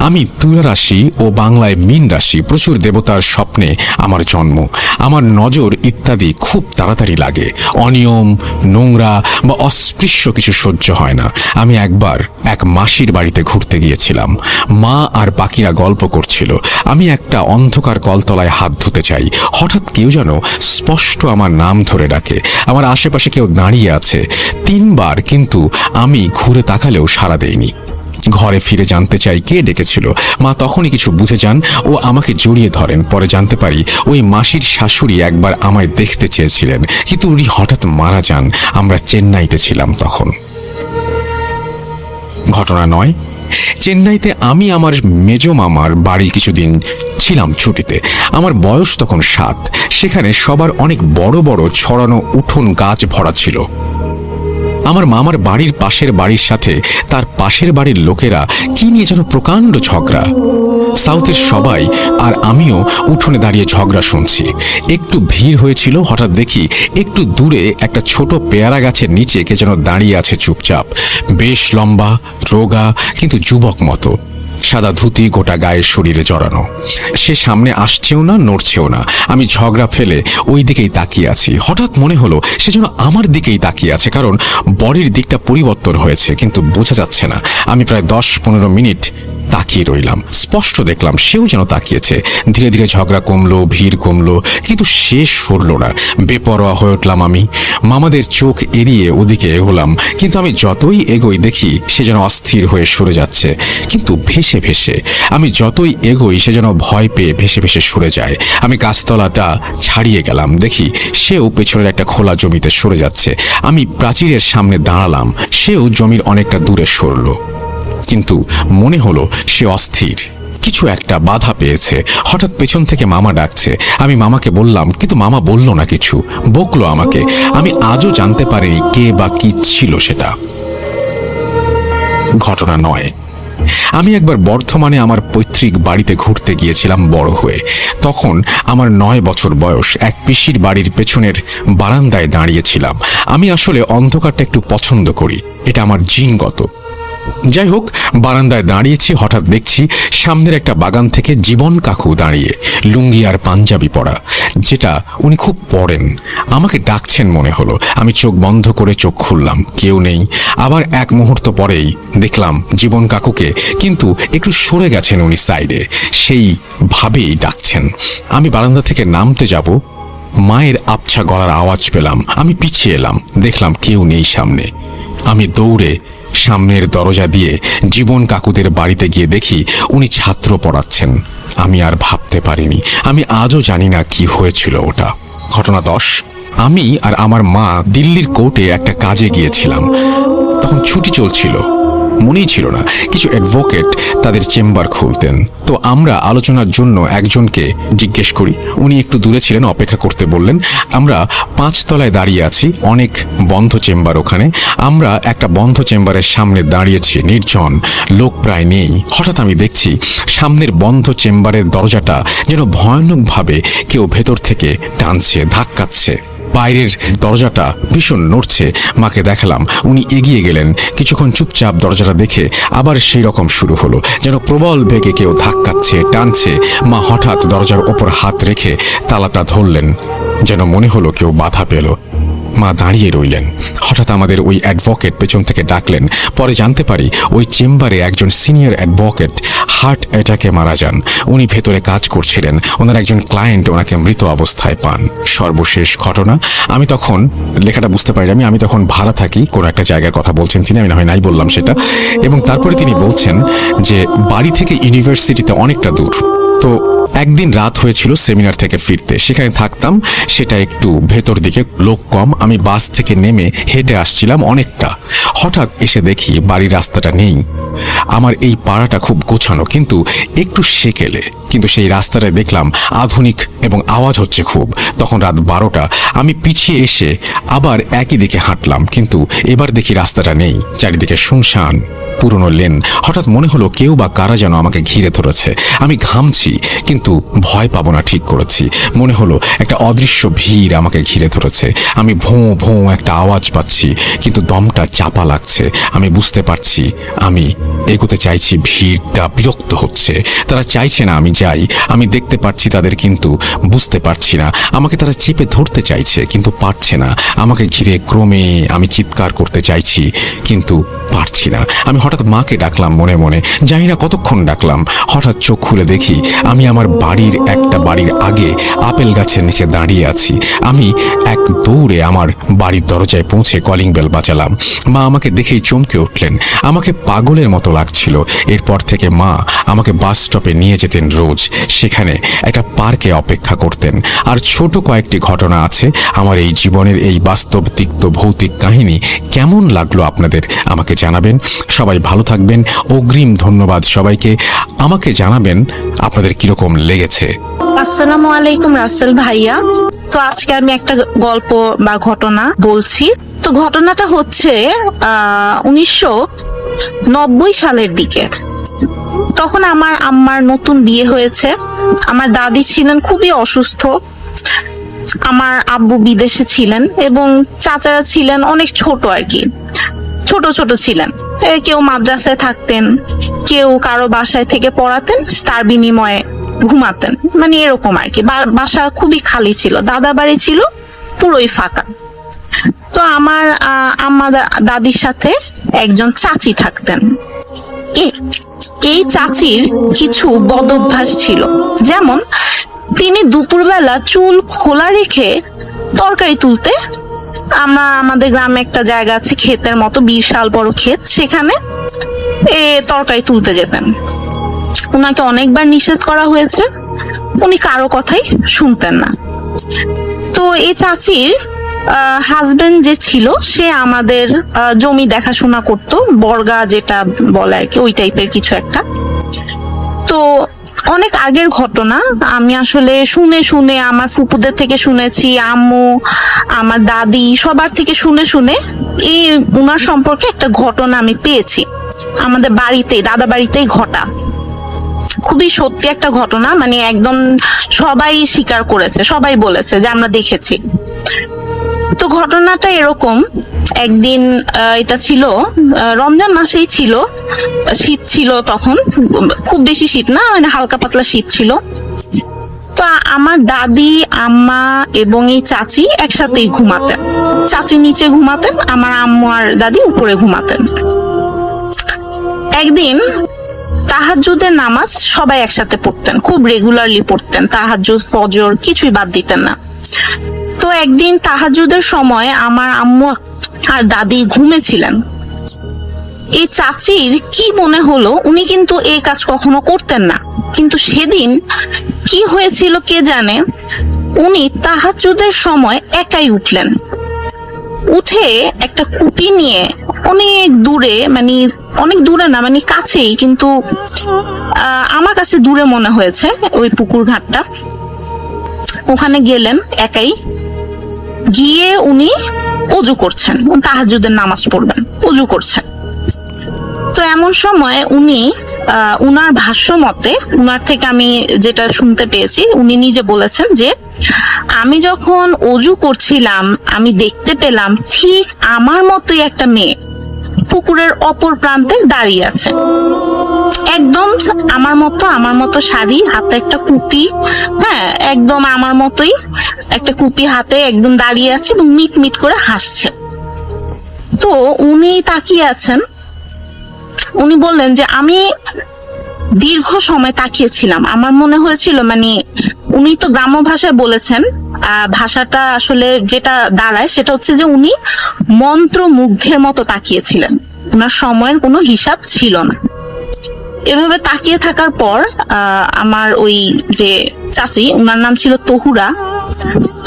Speaker 1: আমি তুলা রাশি ও বাংলায় মীন রাশি। প্রচুর দেবতার স্বপ্নে আমার জন্ম। আমার নজর ইত্যাদি খুব তাড়াতাড়ি লাগে। অনিয়ম, নোংরা বা অস্পৃশ্য কিছু সহ্য হয় না। আমি একবার এক মাসির বাড়িতে ঘুরতে গিয়েছিলাম। মা আর বাকিরা গল্প করছিল। আমি একটা অন্ধকার কলতলায় হাত ধুতে চাই। হঠাৎ কেউ যেন স্পষ্ট আমার নাম ধরে ডাকে। আমার আশেপাশে কেউ দাঁড়িয়ে আছে 3 বার, কিন্তু আমি ঘুরে তাকালেও সাড়া দেইনি। ঘরে ফিরে জানতে চাই কে ডেকেছিল। মা তখনই কিছু বুঝে যান ও আমাকে জড়িয়ে ধরেন। পরে জানতে পারি ওই মাসির শাশুড়ি একবার আমায় দেখতে চেয়েছিলেন, কিন্তু উনি হঠাৎ মারা যান। আমরা চেন্নাইতে ছিলাম তখন। ঘটনা 9। চেন্নাইতে আমি আমার মেজ মামার বাড়ি কিছুদিন ছিলাম ছুটিতে। আমার বয়স তখন 7। সেখানে সবার অনেক বড় বড় ছড়ানো উঠোন গাছ ভরা ছিল। আমার মামার বাড়ির পাশের বাড়ির সাথে তার পাশের বাড়ির লোকেরা কি নিয়ে যেন প্রকাণ্ড ঝগড়া। সাউথের সবাই আর আমিও উঠোনে দাঁড়িয়ে ঝগড়া শুনছি। একটু ভিড় হয়েছিল, হঠাৎ দেখি একটু দূরে একটা ছোট পেয়ারা গাছের নিচে কে যেন দাঁড়িয়ে আছে চুপচাপ। বেশ লম্বা, রোগা, কিন্তু যুবক মতো। সাদা ধুতি গোটা গায়ের শরীরে জড়ানো। সে সামনে আসছেও না, নড়ছেও না। আমি ঝগড়া ফেলে ওই দিকেই তাকিয়ে আছি। হঠাৎ মনে হলো সে যেন আমার দিকেই তাকিয়ে আছে, কারণ বডির দিকটা পরিবর্তন হয়েছে, কিন্তু বোঝা যাচ্ছে না। আমি প্রায় 10-15 মিনিট তাকিয়ে রইলাম। স্পষ্ট দেখলাম সেও যেন তাকিয়েছে। ধীরে ধীরে ঝগড়া কমলো, ভিড় কমলো, কিন্তু শেষ সরল না। বেপরোয়া হয়ে উঠলাম আমি। মামাদের চোখ এড়িয়ে ওদিকে এগোলাম, কিন্তু আমি যতই এগোই দেখি সে যেন অস্থির হয়ে সরে যাচ্ছে, কিন্তু ভেসে ভেসে। আমি যতই এগোই সে যেন ভয় পেয়ে ভেসে ভেসে সরে যায়। আমি গাছতলাটা ছাড়িয়ে গেলাম, দেখি সেও পেছনের একটা খোলা জমিতে সরে যাচ্ছে। আমি প্রাচীরের সামনে দাঁড়ালাম, সেও জমির অনেকটা দূরে সরল, কিন্তু মনে হলো সে অস্থির, কিছু একটা বাধা পেয়েছে। হঠাৎ পেছন থেকে মামা ডাকছে। আমি মামাকে বললাম, কিন্তু মামা বলল না কিছু, বকলো আমাকে। আমি আজও জানতে পারিনি কে বা কি ছিল সেটা। ঘটনা 9। আমি একবার বর্ধমানে আমার পৈতৃক বাড়িতে ঘুরতে গিয়েছিলাম বড় হয়ে। তখন আমার 9 বছর বয়স। এক পিসির বাড়ির পেছনের বারান্দায় দাঁড়িয়েছিলাম। আমি আসলে অন্ধকারটা একটু পছন্দ করি, এটা আমার জিনগত। যাই হোক, বারান্দায় দাঁড়িয়েছি, হঠাৎ দেখছি সামনের একটা বাগান থেকে জীবন কাকু দাঁড়িয়ে, লুঙ্গি আর পাঞ্জাবি পরা, যেটা উনি খুব পরেন। আমাকে ডাকছেন মনে হলো। আমি চোখ বন্ধ করে চোখ খুললাম, কেউ নেই। আবার এক মুহূর্ত পরেই দেখলাম জীবন কাকুকে, কিন্তু একটু সরে গেছেন উনি সাইডে, সেই ভাবেই ডাকছেন। আমি বারান্দা থেকে নামতে যাব, মায়ের আবছা গলার আওয়াজ পেলাম। আমি পিছিয়ে এলাম, দেখলাম কেউ নেই সামনে। আমি দৌড়ে সামনের দরজা দিয়ে জীবন কাকুদের বাড়িতে গিয়ে দেখি উনি ছাত্র পড়াচ্ছেন। আমি আর ভাবতে পারিনি। আমি আজও জানি না কি হয়েছিল ওটা। ঘটনা 10। আমি আর আমার মা দিল্লির কোর্টে একটা কাজে গিয়েছিলাম। তখন ছুটি চলছিল, মনেই ছিল না কিছু অ্যাডভোকেট তাদের চেম্বার খুলতেন। তো আমরা আলোচনার জন্য একজনকে জিজ্ঞেস করি। উনি একটু দূরে ছিলেন, অপেক্ষা করতে বললেন। আমরা 5 তলায় দাঁড়িয়ে আছি, অনেক বন্ধ চেম্বার ওখানে। আমরা একটা বন্ধ চেম্বারের সামনে দাঁড়িয়েছি, নির্জন, লোক প্রায় নেই। হঠাৎ আমি দেখছি সামনের বন্ধ চেম্বারের দরজাটা যেন ভয়ানকভাবে কেউ ভেতর থেকে টানছে, ধাক্কাচ্ছে। বাইরের দরজাটা ভীষণ নড়ছে। মাকে দেখালাম, উনি এগিয়ে গেলেন। কিছুক্ষণ চুপচাপ দরজাটা দেখে আবার সেই রকম শুরু হলো, যেন প্রবল বেগে কেউ ধাক্কাচ্ছে, টানছে। মা হঠাৎ দরজার ওপর হাত রেখে তালাটা ধরলেন, যেন মনে হলো কেউ বাধা পেল। মা দাঁড়িয়ে রইলেন। হঠাৎ আমাদের ওই অ্যাডভোকেট পেছন থেকে ডাকলেন। পরে জানতে পারি ওই চেম্বারে একজন সিনিয়র অ্যাডভোকেট হার্ট অ্যাটাকে মারা যান। উনি ভেতরে কাজ করছিলেন, ওনার একজন ক্লায়েন্ট ওনাকে মৃত অবস্থায় পান। সর্বশেষ ঘটনা, আমি তখন লেখাটা বুঝতে পারি, আমি তখন ভাড়া থাকি, কোনো একটা জায়গার কথা বলছেন তিনি, আমি না হয় নাই বললাম সেটা। এবং তারপরে তিনি বলছেন যে বাড়ি থেকে ইউনিভার্সিটিতে অনেকটা দূর। তো একদিন রাত হয়েছিল সেমিনার থেকে ফিরতে, সেখানে থাকতাম, সেটা একটু ভেতর দিকে, লোক কম। আমি বাস থেকে নেমে হেঁটে আসছিলাম অনেকটা। হঠাৎ এসে দেখি বাড়ির রাস্তাটা নেই। আমার এই পাড়াটা খুব গোছানো, কিন্তু একটু সেকেলে। কিন্তু সেই রাস্তাটায় দেখলাম আধুনিক এবং আওয়াজ হচ্ছে খুব। তখন রাত 12টা। আমি পিছিয়ে এসে আবার একই দিকে হাঁটলাম, কিন্তু এবার দেখি রাস্তাটা নেই, চারিদিকে শুনশান, পুরনো লেন। হঠাৎ মনে হলো কেউ বা কারা যেন আমাকে ঘিরে ধরেছে। আমি ঘামছি, কিন্তু ভয় পাবো না ঠিক করেছি। মনে হলো একটা অদৃশ্য ভিড় আমাকে ঘিরে ধরেছে। আমি ভোঁ ভোঁ একটা আওয়াজ পাচ্ছি, কিন্তু দমটা চাপা লাগছে। আমি বুঝতে পারছি আমি এগোতে চাইছি, ভিড়টা বিরক্ত হচ্ছে, তারা চাইছে না আমি যাই। আমি দেখতে পাচ্ছি তাদের, কিন্তু বুঝতে পারছি না। আমাকে তারা চেপে ধরতে চাইছে, কিন্তু পারছে না। আমাকে ঘিরে ক্রমে আমি চিৎকার করতে চাইছি, কিন্তু পারছি না। আমি হঠাৎ মাকে ডাকলাম মনে মনে, জানি না কতক্ষণ ডাকলাম। হঠাৎ চোখ খুলে দেখি আমি আমার বাড়ির আগে আপেল গাছের নিচে দাঁড়িয়ে আছি। আমি এক দৌড়ে আমার বাড়ির দরজায় পৌঁছে কলিং বেল বাজালাম। মা আমাকে দেখেই চমকে উঠলেন, আমাকে পাগলের মতো লাগছিল। এরপর থেকে মা আমাকে বাস স্টপে নিয়ে যেতেন রোজ, সেখানে একটা পার্কে অপেক্ষা করতেন। আর ছোট কয়েকটি ঘটনা আছে আমার এই জীবনের। এই বাস্তব তিক্ত ভৌতিক কাহিনী কেমন লাগলো আপনাদের আমাকে জানাবেন। সবাই ভালো থাকবেন, অগ্রিম ধন্যবাদ সবাইকে। আমাকে জানাবেন আপনাদের কিরকম লেগেছে।
Speaker 2: আসসালামু আলাইকুম রাসেল ভাইয়া। তো আজকে আমি একটা গল্প বা ঘটনা বলছি। তো ঘটনাটা হচ্ছে 1990 সালের দিকে। তখন আমার আম্মার নতুন বিয়ে হয়েছে। আমার দাদি ছিলেন খুবই অসুস্থ, আমার আব্বু বিদেশে ছিলেন এবং চাচারা ছিলেন অনেক ছোট আর কি, ছোট ছোট ছিলেন। কেউ মাদ্রাসায় থাকতেন, কেউ কারো বাসায় থেকে পড়াতেন, তার বিনিময়ে ঘুমাতেন, মানে এরকম আর কি। বাসা খুবই খালি ছিল, দাদা বাড়ি ছিল পুরোই ফাঁকা। তো আমার আম্মা দাদির সাথে একজন চাচি থাকতেন। এই চাচির কিছু বদ অভ্যাস ছিল, যেমন তিনি দুপুরবেলা চুল খোলা রেখে তরকারি তুলতে, আমাদের গ্রামে একটা জায়গা আছে ক্ষেতের মতো, বিশাল বড় ক্ষেত, সেখানে তরকারি তুলতে যেতেন। উনাকে অনেকবার নিষেধ করা হয়েছে, উনি কারো কথাই শুনতেন না। তো এই চাচির হাজবেন্ড যে ছিল সে আমাদের জমি দেখাশোনা করতো, বর্গা যেটা বলে আর কি, ওই টাইপের কিছু একটা। তো অনেক আগের ঘটনা, আমি আসলে শুনে শুনে আমার ফুপুদের থেকে শুনেছি, আম্মু আমার দাদি সবার থেকে শুনে শুনে এই উনার সম্পর্কে একটা ঘটনা আমি পেয়েছি আমাদের বাড়িতেই, দাদা বাড়িতেই ঘটা। খুবই সত্যি একটা ঘটনা, মানে একদম সবাই স্বীকার করেছে, সবাই বলেছে যে আমরা দেখেছি। তো ঘটনাটা এরকম, একদিন এটা ছিল রমজান মাসেই ছিল, শীত ছিল তখন, খুব বেশি শীত না, মানে হালকা পাতলা শীত ছিল। তো আমার দাদি, আম্মা এবং এই চাচি একসাথেই ঘুমাতেন। চাচি নিচে ঘুমাতেন, আমার আম্মু আর দাদি উপরে ঘুমাতেন। একদিন তাহাজ্জুদের নামাজ সবাই একসাথে পড়তেন, খুব রেগুলারলি পড়তেন, তাহাজ্জুদ ফজর কিছুই বাদ দিতেন না। তো একদিন তাহাজ্জুদের সময় আমার আম্মু আর দাদি ঘুমেছিলেন। এই চাচির কি মনে হলো, উনি কিন্তু এই কাজ কখনো করতেন না, কিন্তু সেদিন কি হয়েছিল কে জানে, উনি তাহাজ্জুদের সময় একাই উঠলেন। উঠে একটা কুপি নিয়ে অনেক দূরে, মানে অনেক দূরে না, মানে কাছেই, কিন্তু আমার কাছে দূরে মনে হয়েছে ওই পুকুর ঘাটটা, ওখানে গেলেন একাই। গিয়ে উনি ওযু করছেন, তাহাজ্জুদের নামাজ পড়বেন, ওযু করছেন। তো এমন সময় উনি উনার ভাষ্য মতে, উনার থেকে আমি যেটা শুনতে পেয়েছি, উনি নিজে বলেছেন যে আমি যখন ওযু করছিলাম আমি দেখতে পেলাম ঠিক আমার মতোই একটা মেয়ে পুকুরের অপর প্রান্তে দাঁড়িয়ে আছে, একদম আমার মতো শাড়ি, হাতে একটা কুপি, হ্যাঁ একদম আমার মতোই একটা কুপি হাতে একদম দাঁড়িয়ে আছে এবং মিট মিট করে হাসছে। তো উনি তাকিয়ে আছেন। উনি বললেন যে আমি দীর্ঘ সময় তাকিয়েছিলাম, আমার মনে হয়েছিল, মানে উনি তো গ্রাম্য ভাষায় বলেছেন, ভাষাটা আসলে যেটা দাঁড়ায় সেটা হচ্ছে যে উনি মন্ত্রমুগ্ধের মতো তাকিয়েছিলেন, উনার সময়ের কোনো হিসাব ছিল না। এভাবে তাকিয়ে থাকার পর আমার ওই যে চাচি, উনার নাম ছিল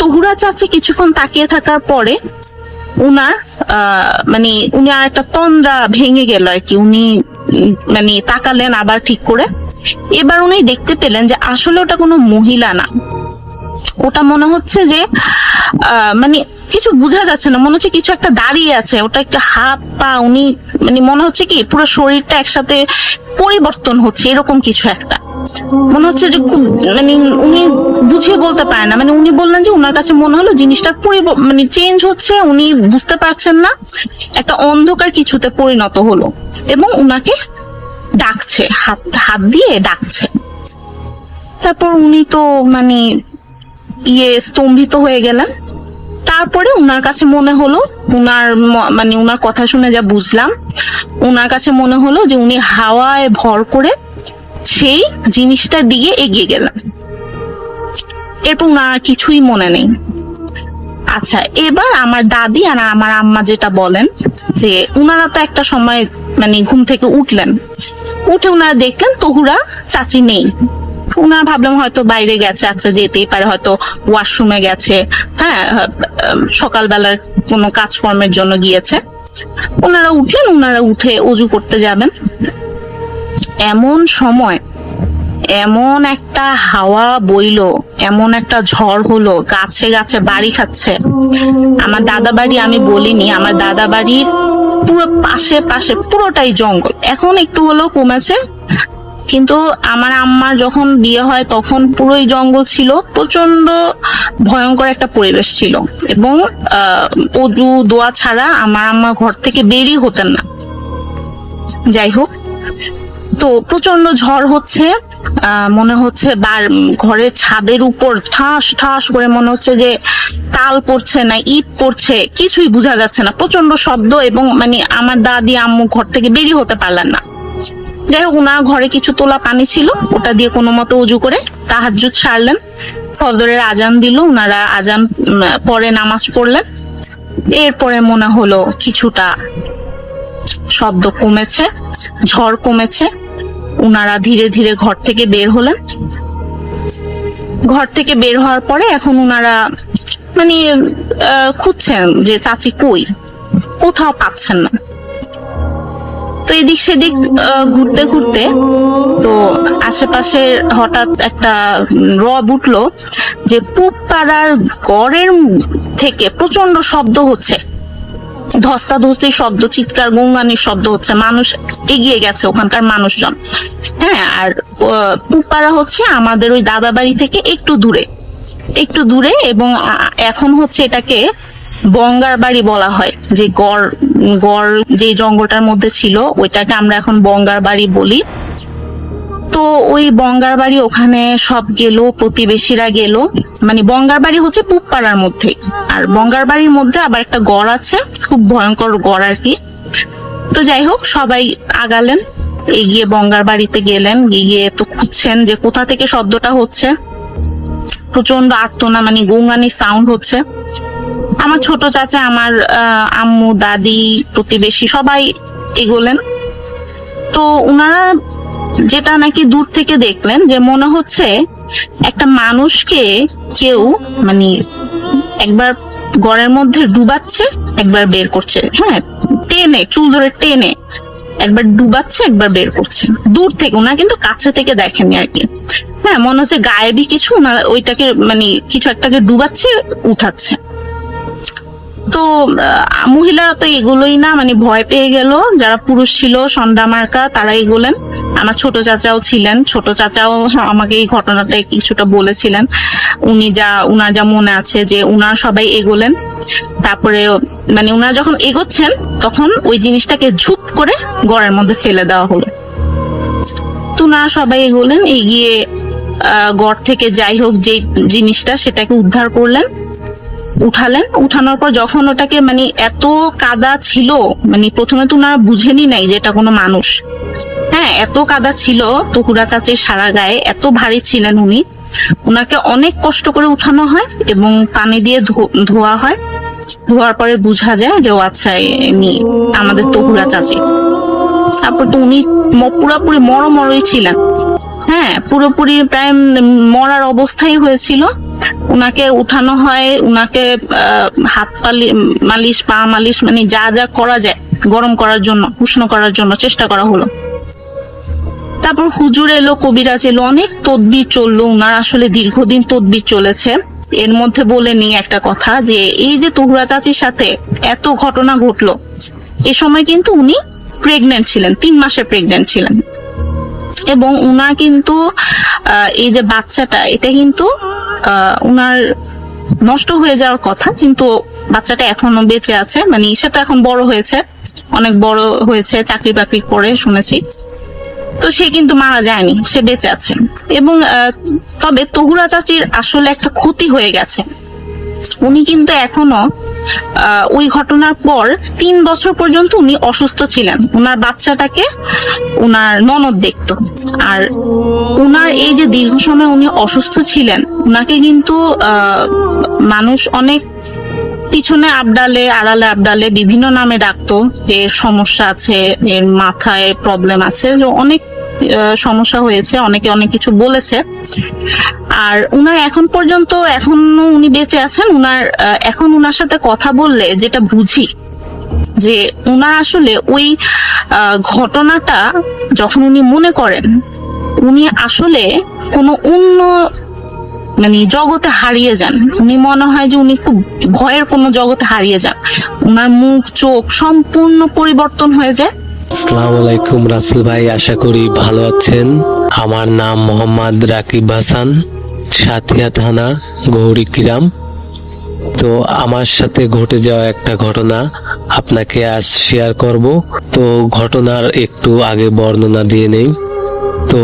Speaker 2: তহুরা চাচি, কিছুক্ষণ তাকিয়ে থাকার পরে উনার মানে উনি আর একটা তন্দ্রা ভেঙে গেল আর কি। উনি মানে তাকালেন আবার ঠিক করে, এবার উনি দেখতে পেলেন যে আসলে ওটা কোনো মহিলা না, ওটা মনে হচ্ছে যে মানে কিছু বোঝা যাচ্ছে না, মনে হচ্ছে কিছু একটা দাঁড়িয়ে আছে, ওটা একটা হাত পা, উনি মানে মনে হচ্ছে কি পুরো শরীরটা একসাথে পরিবর্তন হচ্ছে, এরকম কিছু একটা মনে হচ্ছে যে খুব, মানে উনি বুঝিয়ে বলতে পারেন না। মানে উনি বললেন যে উনার কাছে মনে হলো জিনিসটা মানে চেঞ্জ হচ্ছে, উনি বুঝতে পারছেন না, একটা অন্ধকার কিছুতে পরিণত হলো এবং উনাকে ডাকছে, হাত দিয়ে ডাকছে। তারপর উনি তো মানে স্তম্ভিত হয়ে গেলেন। তারপরে উনার কাছে মনে হলো, উনার কথা শুনে যা বুঝলাম, ওনার কাছে মনে হলো যে উনি হাওয়ায় ভর করে সেই জিনিসটার দিকে এগিয়ে গেলেন। এরপর উনার কিছুই মনে নেই। আচ্ছা, এবার আমার দাদি আর আমার আম্মা যেটা বলেন যে উনারা তো একটা সময় মানে ঘুম থেকে উঠলেন, উঠে উনারা দেখলেন তহুরা চাচি নেই। উনারা ভাবলাম হয়তো বাইরে গেছে, আচ্ছা যেতেই পারে, হয়তো ওয়াশরুমে গেছে, হ্যাঁ সকালবেলার কোনো কাজকর্মের জন্য গিয়েছে। ওনারা উঠলেন, ওনারা উঠে অজু করতে যাবেন, এমন সময় এমন একটা হাওয়া বইলো, এমন একটা ঝড় হলো, গাছে গাছে বাড়ি খাচ্ছে। আমার দাদা বাড়ি আমি বলিনি, আমার দাদা বাড়ির পুরো পাশে পাশে পুরোটাই জঙ্গল। এখন একটু হলেও কমেছে, কিন্তু আমার আম্মার যখন বিয়ে হয় তখন পুরোই জঙ্গল ছিল, প্রচন্ড ভয়ঙ্কর একটা পরিবেশ ছিল। এবং অজু দোয়া ছাড়া আমার আম্মা ঘর থেকে বেরই হতেন না। যাই হোক, তো প্রচন্ড ঝড় হচ্ছে, মনে হচ্ছে ঘরের ছাদের উপর ঠাস ঠাস করে মনে হচ্ছে যে তাল পড়ছে না ইট পড়ছে, কিছুই বোঝা যাচ্ছে না, প্রচন্ড শব্দ। এবং মানে আমার দাদি আম্মু ঘর থেকে বেরিয়ে হতে পারলেন না। যাই হোক, ওনার ঘরে কিছু তোলা পানি ছিল, ওটা দিয়ে কোনো মতো উজু করে তাহাজ্জুদ সারলেন। ফজরের আজান দিল, ওনারা আজান পরে নামাজ পড়লেন। এরপরে মনে হলো কিছুটা শব্দ কমেছে, ঝড় কমেছে। উনারা ধীরে ধীরে ঘর থেকে বের হলেন। ঘর থেকে বের হওয়ার পরে এখন উনারা মানে খুঁজছেন যে চাচি কই, কোথাও পাচ্ছেন না। তো এদিক সেদিক ঘুরতে ঘুরতে তো আশেপাশে হঠাৎ একটা রব উঠলো যে পূব পাড়ার গড়ের থেকে প্রচন্ড শব্দ হচ্ছে, ধস্তাধস্তির শব্দ, চিৎকার গুনগানির শব্দ হচ্ছে, মানুষ এগিয়ে গেছে ওখানকার মানুষজন। হ্যাঁ, আর পুপাড়া হচ্ছে আমাদের ওই দাদা বাড়ি থেকে একটু দূরে এবং এখন হচ্ছে এটাকে বঙ্গার বাড়ি বলা হয়। যে গড় যে জঙ্গলটার মধ্যে ছিল ওইটাকে আমরা এখন বঙ্গার বাড়ি বলি। তো ওই বঙ্গার বাড়ি ওখানে সব গেল, প্রতিবেশীরা গেল। মানে বঙ্গার বাড়ি হচ্ছে পূব পাড়ার মধ্যে, আর বঙ্গার বাড়ির মধ্যে আবার একটা গড় আছে, খুব ভয়ঙ্কর গড় আর কি। তো যাই হোক, সবাই আগালেন, এগিয়ে বঙ্গার বাড়িতে গেলেন। গিয়ে তো খুঁজছেন যে কোথা থেকে শব্দটা হচ্ছে। প্রচন্ড আর্তনা মানে গুনগানি সাউন্ড হচ্ছে। আমার ছোট চাচা, আমার আম্মু, দাদি, প্রতিবেশী সবাই এগোলেন। তো উনারা যেটা নাকি দূর থেকে দেখলেন যে মনে হচ্ছে একটা মানুষকে কেউ মানে একবার ঘরের মধ্যে ডুবাচ্ছে, একবার বের করছে, হ্যাঁ টেনে, চুল ধরে টেনে একবার ডুবাচ্ছে, একবার বের করছে দূর থেকে। ওনারা কিন্তু কাছে থেকে দেখেনি আর কি। হ্যাঁ, মনে হচ্ছে গায়েবী কিছু, ওনারা ওইটাকে মানে কিছু একটাকে ডুবাচ্ছে, উঠাচ্ছে। তো মহিলারা তো এগুলোই না, মানে ভয় পেয়ে গেল। যারা পুরুষ ছিল সন্ধ্যা মার্কা তারা এগোলেন। আমার ছোট চাচাও ছিলেন, ছোট চাচাও আমাকে এই ঘটনাটা কিছুটা বলেছিলেন। উনার যা মনে আছে যে উনার সবাই এগোলেন। তারপরে মানে উনারা যখন এগোচ্ছেন তখন ওই জিনিসটাকে ঝুপ করে ঘরের মধ্যে ফেলে দেওয়া হলো। তো উনারা সবাই এগোলেন, এগিয়ে ঘর থেকে যাই হোক যে জিনিসটা সেটাকে উদ্ধার করলেন, উঠালেন। উঠানোর পর যখন ওটাকে মানে এত কাদা ছিল, মানে প্রথমে তো ওনারা বুঝেনি নাই যে এটা কোনো মানুষ। হ্যাঁ, এত কাদা ছিল তহুরা চাচির সারা গায়ে, এত ভারী ছিলেন উনি। উনাকে অনেক কষ্ট করে উঠানো হয় এবং পানি দিয়ে ধোয়া হয়। ধোয়ার পরে বোঝা যায় যে ও আচ্ছা এমনি আমাদের তহুরা চাচি। তারপর তো উনি পুরোপুরি মরমরই ছিলেন। হ্যাঁ, পুরোপুরি প্রায় মরার অবস্থাই হয়েছিল। উনাকে উঠানো হয়, উনাকে হাত মালিশ, পা মালিশ, মানে যা যা করা যায় গরম করার জন্য, উষ্ণ করার জন্য চেষ্টা করা হলো। তারপর হুজুর এলো, কবিরাজ এলো, অনেক তদবির চললো। উনার আসলে দীর্ঘদিন তদবির চলেছে। এর মধ্যে বলে নিই একটা কথা, যে এই যে তহুরা চাচির সাথে এত ঘটনা ঘটলো, এ সময় কিন্তু উনি প্রেগনেন্ট ছিলেন, 3 মাসের প্রেগনেন্ট ছিলেন। এবং উনার কিন্তু এই যে বাচ্চাটা, এটা কিন্তু উনার নষ্ট হয়ে যাওয়ার কথা, কিন্তু বাচ্চাটা এখনো বেঁচে আছে। মানে সে তো এখন বড় হয়েছে, অনেক বড় হয়েছে, চাকরি বাকরি করে শুনেছি। তো সে কিন্তু মারা যায়নি, সে বেঁচে আছে। এবং তবে তহুরা চাচির আসলে একটা ক্ষতি হয়ে গেছে। উনি কিন্তু এখনো ওই ঘটনার পর 3 বছর পর্যন্ত উনি অসুস্থ ছিলেন। ওনার বাচ্চাটাকে ওনার ননদ দেখতো। আর ওনার এই যে দীর্ঘ সময় উনি অসুস্থ ছিলেন, ওনাকে কিন্তু মানুষ অনেক পিছনে আবডালে আড়ালে আবডালে বিভিন্ন নামে ডাকতো, যে সমস্যা আছে, এর মাথায় প্রবলেম আছে, অনেক সমস্যা হয়েছে, অনেকে অনেক কিছু বলেছে। আর উনার এখন পর্যন্ত এখনো উনি বেঁচে আছেন। এখন উনার সাথে কথা বললে যেটা বুঝি যে উনার আসলে ওই ঘটনাটা যখন উনি মনে করেন, উনি আসলে কোনো অন্য মানে জগতে হারিয়ে যান। উনি মনে হয় যে উনি খুব ভয়ের কোনো জগতে হারিয়ে যান। উনার মুখ চোখ সম্পূর্ণ পরিবর্তন হয়ে যায়।
Speaker 3: আসসালামু আলাইকুম রাসেল ভাই, আশা করি ভালো আছেন। আমার নাম মোহাম্মদ রাকিব হাসান, সাথিয়া থানা, গৌরীগ্রাম। তো আমার সাথে ঘটে যাওয়া একটা ঘটনা আপনাকে আজ শেয়ার করব। তো ঘটনার একটু আগে বর্ণনা দিয়ে নেই। তো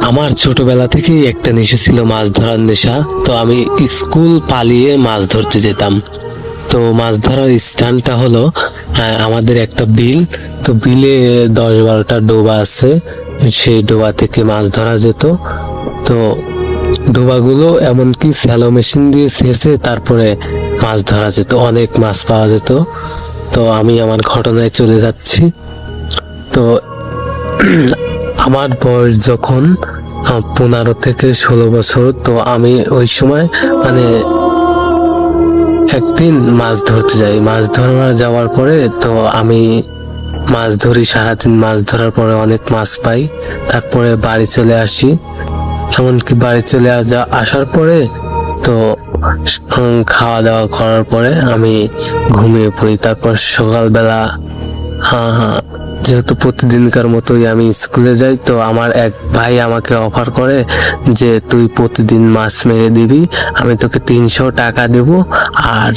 Speaker 3: আমার ছোটবেলা থেকেই একটা নেশা ছিল, মাছ ধরার নেশা। তো আমি স্কুল পালিয়ে মাছ ধরতে যেতাম। তো মাছ ধরার স্থানটা হলো আমাদের একটা বিল। তো বিলে 10-12টা ডোবা আছে, সেই ডোবা থেকে মাছ ধরা যেত। তো ডোবাগুলো এমনকি স্যালো মেশিন দিয়ে ছেঁচে তারপরে মাছ ধরা যেত, অনেক মাছ পাওয়া যেত। তো আমি আমার ঘটনায় চলে যাচ্ছি। তো আমার বয়স যখন 15 থেকে 16 বছর, তো আমি ওই সময় মানে একদিন মাছ ধরতে যাই। মাছ ধরা যাওয়ার পরে তো আমি মাছ ধরি, সারাদিন মাছ ধরার পরে অনেক মাছ পাই। তারপরে বাড়ি চলে আসি। এমনকি বাড়ি চলে আসার পরে তো খাওয়া দাওয়া করার পরে আমি ঘুমিয়ে পড়ি। তারপর সকালবেলা যেহেতু প্রতিদিনকার মতোই আমি স্কুলে যাই, তো আমার এক ভাই আমাকে অফার করে যে তুই প্রতিদিন মাছ মেরে দিবি, আমি তোকে 300 টাকা দেব আর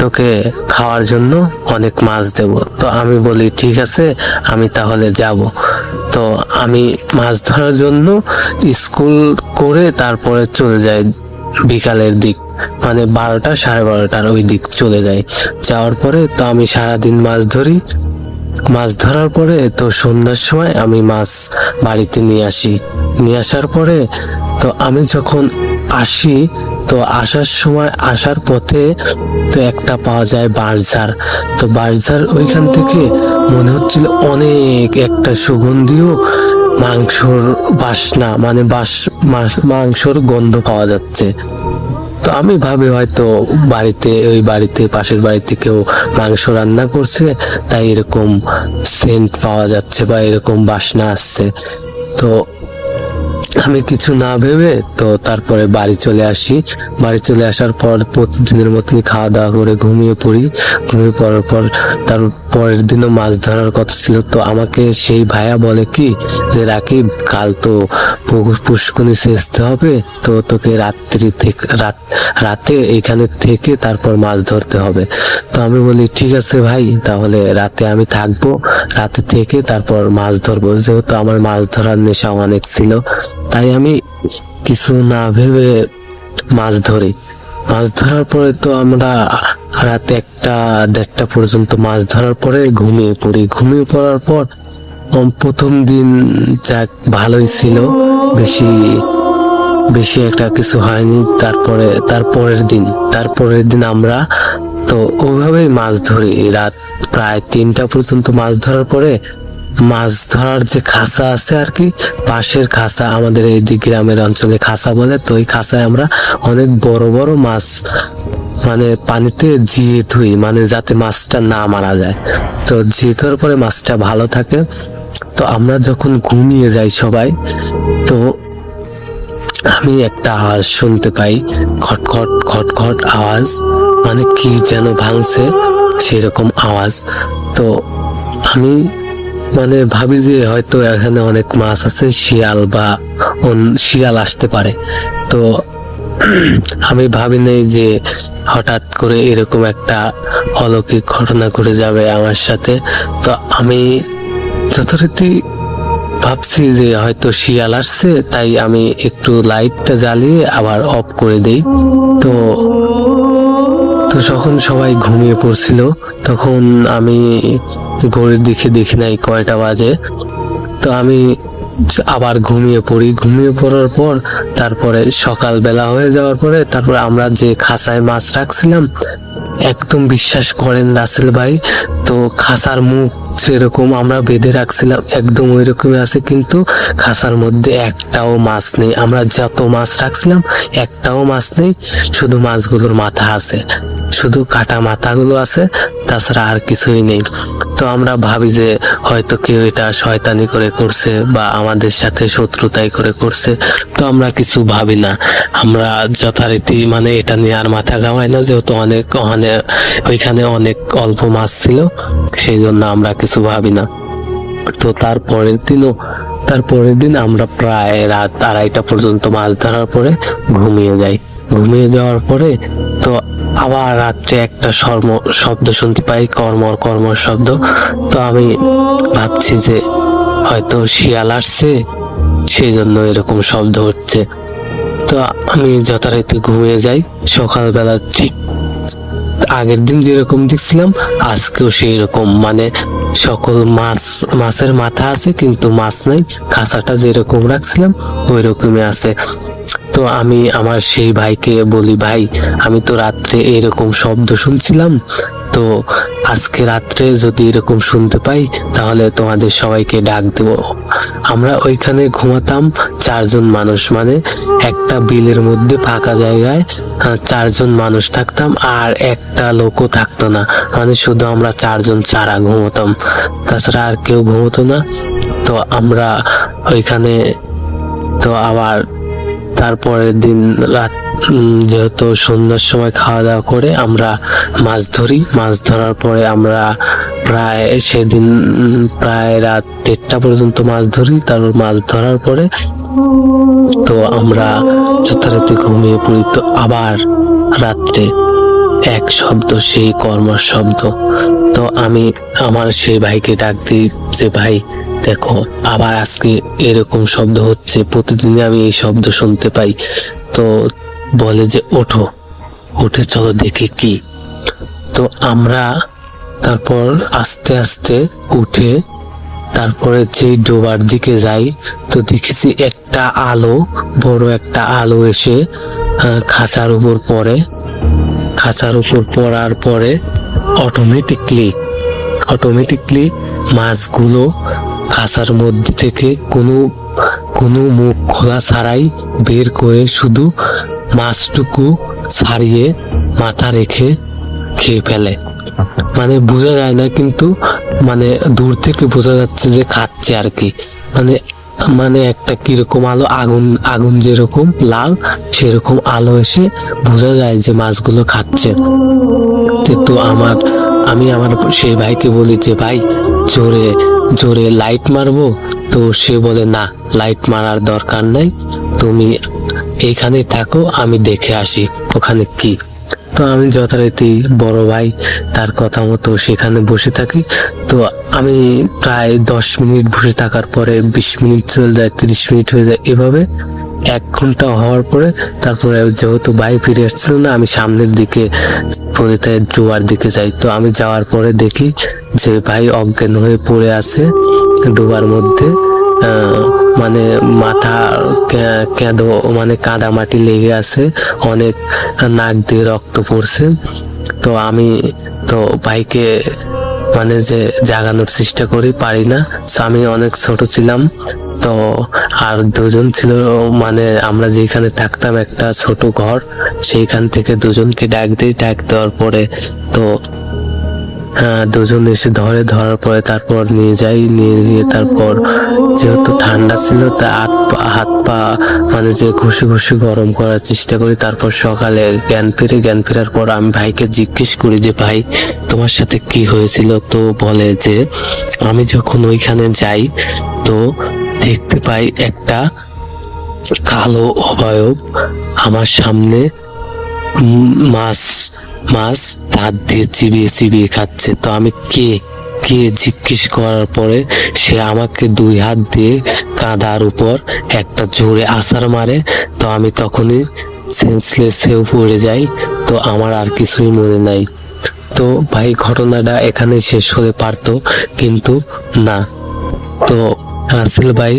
Speaker 3: তোকে খাওয়ার জন্য অনেক মাছ দেব। তো আমি বলি ঠিক আছে, আমি তাহলে যাব। তো আমি মাছ ধরার জন্য স্কুল করে তারপরে চলে যাই বিকালের দিক, মানে 12টা 12:30টার ওই দিক চলে যাই। যাওয়ার পরে তো আমি সারাদিন মাছ ধরি। মাছ ধরার পরে তো সন্ধ্যার সময় আমি মাছ বাড়িতে নিয়ে আসি। নিয়ে আসার পরে তো আমি যখন আসি, তো আসার সময় আসার পথে তো একটা পাওয়া যায় বাঁশঝাড়। তো বাঁশঝাড় ওইখান থেকে মনে হচ্ছিল অনেক একটা সুগন্ধীয় মাংসর বাসনা, মানে মাংসর গন্ধ পাওয়া যাচ্ছে। তো আমি ভাবি হয়তো ওই বাড়িতে পাশের বাড়িতে কেউ মাংস রান্না করছে, তাই এরকম সেন্ট পাওয়া যাচ্ছে বা এরকম বাসনা আসছে। তো আমি কিছু না ভেবে তো তারপরে বাড়ি চলে আসি। বাড়ি চলে আসার পর প্রতিদিনের মতনই খাওয়া দাওয়া করে ঘুমিয়ে পড়ি। ঘুমিয়ে পড়ার পর তার পরের দিনও মাছ ধরার কথা ছিল। তো আমাকে সেই ভাইয়া বলে কি যে রাকিব, কাল তো পুষ্কুনি সেচতে হবে, তো তোকে রাতে এখানে থেকে তারপর মাছ ধরতে হবে। তো আমি বলি ঠিক আছে ভাই, তাহলে রাতে আমি থাকবো, রাতে থেকে তারপর মাছ ধরবো। যেহেতু আমার মাছ ধরার নেশা অনেক ছিল, তাই আমি কিছু না ভেবে মাছ ধরি। মাছ ধরার পরে তো আমরা রাতে 1-1:30 পর্যন্ত মাছ ধরার পরে ঘুমিয়ে পড়ি। ঘুমিয়ে পড়ার পর প্রথম দিন যাক ভালোই ছিল, বেশি একটা কিছু হয়নি। তারপরের দিন আমরা তো ওইভাবেই মাছ ধরি। রাত প্রায় 3টা পর্যন্ত মাছ ধরার পরে মাছ ধরার যে খাঁচা আছে আর কি, পাশের খাঁচা, আমাদের এই গ্রামের অঞ্চলে খাঁচা বলে, তো ওই খাঁচায় আমরা অনেক বড় বড় মাছ মানে পানিতে জিয়ে ধুই, মানে যাতে মাছটা না মারা যায়। তো জিয়ে ধোয়ার পরে মাছটা ভালো থাকে। তো আমরা যখন ঘুমিয়ে যাই সবাই, তো আমি একটা আওয়াজ শুনতে পাই, খটখট খটখট আওয়াজ, মানে কি যেন ভাঙছে সেরকম আওয়াজ। তো আমি মানে ভাবি যে হয়তো এখানে অনেক মাছ আছে, শিয়াল আসতে পারে। তো আমি ভাবি নেই যে হঠাৎ করে এরকম একটা অলৌকিক ঘটনা ঘটে যাবে আমার সাথে। তো আমি যথারীতি ভাবছি যে হয়তো শিয়াল আসছে, তাই আমি একটু লাইটটা জ্বালিয়ে আবার অফ করে দেই। তো যখন সবাই ঘুমিয়ে পড়ছিল তখন আমি ঘড়ির দিকে দেখি নাই কয়টা বাজে। তো আমি আবার ঘুমিয়ে পড়ি। ঘুমিয়ে পড়ার পর তারপরে সকালবেলা হয়ে যাওয়ার পরে তারপরে আমরা যে খাঁচায় মাছ রাখছিলাম, একদম বিশ্বাস করেন রাসেল ভাই, তো খাঁচার মুখ যেরকম আমরা বেঁধে রাখছিলাম একদম ওই রকমই আছে, কিন্তু খাঁচার মধ্যে একটাও মাছ নেই। আমরা যত মাছ রাখছিলাম একটাও মাছ নেই, শুধু মাছগুলোর মাথা আছে, শুধু কাটা মাথাগুলো আছে, তাছাড়া আর কিছুই নেই। তো আমরা ভাবি যে হয়তো কেউ এটা শয়তানি করে করছে বা আমাদের সাথে শত্রুতাই করে করছে, তো আমরা কিছু ভাবি না। আমরা যথারীতি মানে এটা নিয়ে আর মাথা ঘামাই না, যেহেতু ওইখানে অনেক অল্প মাছ ছিল, সেই জন্য আমরা কিছু ভাবি না। তো তারপরের দিন আমরা প্রায় রাত 2:30 পর্যন্ত মাছ ধরার পরে ঘুমিয়ে যাই। ঘুমিয়ে যাওয়ার পরে তো আবার রাত্রে একটা শব্দ শুনতে পাই, কর্মর শব্দ। তো আমি ভাবছি যে হয়তো শিয়াল আসছে, সেই জন্য এরকম শব্দ হচ্ছে। তো আমি যথারীতি ঘুমিয়ে যাই। সকালবেলা ঠিক আগের দিন যেরকম দেখছিলাম আজকেও সেই রকম, মানে সকল মাছের মাথা আছে কিন্তু মাছ নাই, খাঁচাটা যেরকম রাখছিলাম ওই রকমই আছে। তো আমি আমার সেই ভাইকে বলি, ভাই আমি তো রাত্রে এরকম শব্দ শুনছিলাম, তো আজকে রাত্রে যদি এরকম শুনতে পাই তাহলে তোমাদের সবাইকে ডাক দেব। আমরা ওইখানে ঘুমাতাম 4 জন মানুষ, মানে একটা বিলের মধ্যে ফাঁকা জায়গায় 4 জন মানুষ থাকতাম, আর একটা লোকও থাকতো না, মানে শুধু আমরা 4 জন ছাড়া ঘুমোতাম, তাছাড়া আর কেউ ঘুমোতো না। তো আমরা ওইখানে তো আবার তারপরের দিন রাত যেহেতু সন্ধ্যার সময় খাওয়া দাওয়া করে আমরা মাছ ধরি। মাছ ধরার পরে আমরা সেদিন প্রায় রাত 1:30 পর্যন্ত মাছ ধরি। তারপর মাছ ধরার পরে তো আমরা যথারীতি ঘুমিয়ে পড়ি। তো আবার রাত্রে এক শব্দ, সেই কর্মর শব্দ। তো আমি আমার সেই ভাইকে ডাক দিই যে ভাই দেখো আবার আজকে এরকম শব্দ হচ্ছে, প্রতিদিন আমি এই শব্দ শুনতে পাই। তো বলে যে ওঠো, উঠে চলো দেখি কি। তো আমরা তারপর আস্তে আস্তে উঠে তারপরে যে ডোবার দিকে যাই, তো দেখেছি একটা আলো, বড় একটা আলো এসে খাঁচার উপর পড়ে। খাঁচার উপর পড়ার পরে অটোমেটিকলি মাছগুলো খাঁচার মধ্যে থেকে কোনো মুখ খোলা ছাড়াই বের করে শুধু মাছটুকু ছাড়িয়ে মাথা রেখে খেয়ে ফেলে। মানে বোঝা যায় না, কিন্তু মানে দূর থেকে বোঝা যাচ্ছে যে খাচ্ছে আর কি। মানে একটা কিরকম আলো, আগুন যেরকম লাল সেরকম আলো এসে বোঝা যায় যে মাছগুলো খাচ্ছে। তো আমি আমার সেই ভাইকে বলি যে ভাই জোরে জোরে লাইট মারবো। তো সে বলে না, লাইট মারার দরকার নাই, তুমি এইখানে থাকো, আমি দেখে আসি ওখানে কি। তো আমি যথারীতি বড় ভাই তার কথা মতো সেখানে বসে থাকি। তো আমি প্রায় 10 মিনিট বসে থাকার পরে 20 মিনিট চলে যায়, 30 মিনিট হয়ে যায়, এভাবে 1 ঘন্টা হওয়ার পরে তারপরে যেহেতু ভাই ফিরে আসছিল না, আমি সামনের দিকে ডোবার দিকে যাই। তো আমি যাওয়ার পরে দেখি যে ভাই অজ্ঞান হয়ে পড়ে আছে ডোবার মধ্যে, মানে মাথা কেঁদো, মানে কাদা মাটি লেগে আছে, অনেক নাক দিয়ে রক্ত পড়ছে। তো আমি তো ভাইকে মানে যে জাগানোর চেষ্টা করি, পারি না। আমি অনেক ছোট ছিলাম, তো আর 2 জন ছিল, মানে আমরা যেখানে থাকতাম একটা ছোট ঘর, সেইখান থেকে 2 জনকে ডাক দেওয়ার পরে তো 2 জন এসে ধরার পরে তারপর নিয়ে গিয়ে তারপর যেহেতু ঠান্ডা ছিল তা হাত পা মানে যে ঘষে গরম করার চেষ্টা করি। তারপর সকালে জ্ঞান ফেরার পর আমি ভাইকে জিজ্ঞেস করি যে ভাই তোমার সাথে কি হয়েছিল। তো বলে যে আমি যখন ওইখানে যাই তো দেখতে পাই একটা কালো অবয়ব আমার সামনে মাছ দাঁত দিয়ে চিবিয়ে খাচ্ছে। তো আমি কে জিজ্ঞেস করার পরে সে আমাকে 2 হাত দিয়ে কাঁধার উপর একটা জোরে আছাড় মারে। তো আমি তখনই সেন্সলেস হয়ে পড়ে যাই। তো আমার আর কিছুই মনে নাই। তো ভাই ঘটনাটা এখানে শেষ হতে পারতো, কিন্তু না। তো রাসেল ভাই,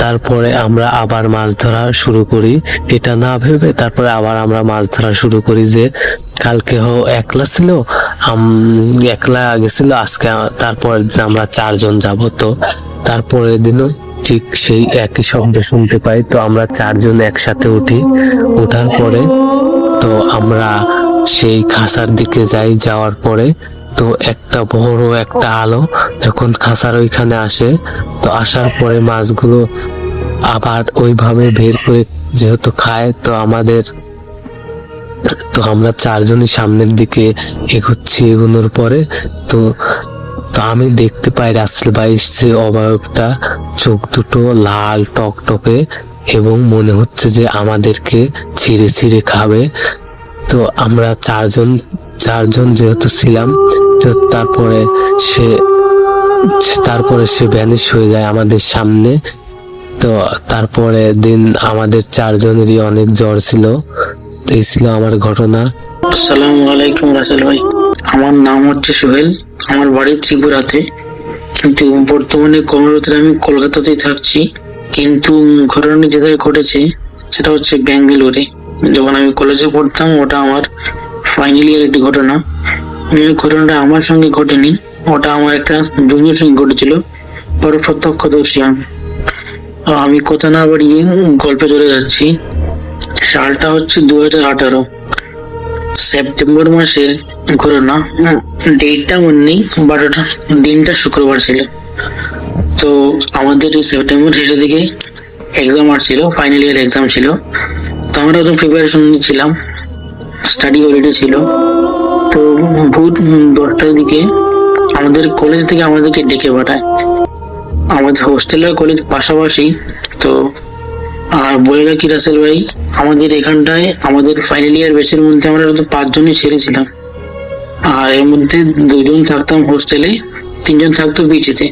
Speaker 3: তারপরে আমরা আবার মাছ ধরা শুরু করি। এটা না ভেবে তারপরে আবার আমরা মাছ ধরা শুরু করি যে কালকে একলা ছিল, একলা গেছিল, আজকে তারপর আমরা 4 জন যাব। তো তারপরের দিনও ঠিক সেই একই শব্দ শুনতে পাই। তো আমরা 4 জন একসাথে উঠি। ওঠার পরে তো আমরা সেই খাসার দিকে যাই। যাওয়ার পরে তো একটা বড় একটা আলো যখন খাসার ওইখানে আসে, তো আসার পরে মাছগুলো আবার ওইভাবে বের করে যেহেতু খায়, তো আমরা 4 জনই সামনের দিকে এগোচ্ছি। এগোনোর পরে তো তো আমি দেখতে পাই রাসেল ভাই যে অবয়বটা, চোখ দুটো লাল টকটকে এবং মনে হচ্ছে যে আমাদেরকে ছিঁড়ে ছিঁড়ে খাবে। তো আমরা 4 জন যেহেতু ছিলাম, তো তারপরে সে ভ্যানিশ হয়ে যায় আমাদের সামনে। তো তারপরে দিন আমাদের 4 জনেরই অনেক জ্বর ছিল। এই ছিল আমার ঘটনা।
Speaker 4: আসসালামু আলাইকুম রাসেল ভাই, আমার নাম হচ্ছে সোহেল, আমার বাড়ি ত্রিপুরাতে, কিন্তু বর্তমানে কর্মরত আমি কলকাতাতেই থাকছি। কিন্তু ঘটনাটি যেটাই ঘটেছে সেটা হচ্ছে ব্যাঙ্গালোরে। যখন আমি কলেজে পড়তাম, ওটা আমার ফাইনাল ইয়ার একটি ঘটনা। এই ঘটনাটা আমার সঙ্গে ঘটেনি, ওটা আমার একটা জুনিয়র সঙ্গে ঘটেছিল, বড় প্রত্যক্ষদর্শী আমি। আমি কথা না বাড়িয়ে গল্পে চলে যাচ্ছি। সালটা হচ্ছে 2018 সেপ্টেম্বর মাসের ঘটনা। ডেটটা মনে নেই, বাট ওটা দিনটা শুক্রবার ছিল। তো আমাদের এই সেপ্টেম্বর শেষের দিকে এক্সাম আসছিল, ফাইনাল ইয়ার এক্সাম ছিল। তো আমরা তো প্রিপারেশন নিচ্ছিলাম, স্টাডি হলিডে ছিল। তো ভোর 10টার দিকে আমাদের কলেজ থেকে আমাদেরকে ডেকে পাঠায়। আমাদের হোস্টেল আর কলেজ পাশাপাশি। তো আর বলে রাখি রাসেল ভাই, আমাদের এখানটায় আমাদের ফাইনাল ইয়ার ব্যাচের মধ্যে আমরা তো 5 জনই ছেড়েছিলাম। আর এর মধ্যে 2 জন থাকতাম হোস্টেলে, 3 জন থাকতো বিচিতে।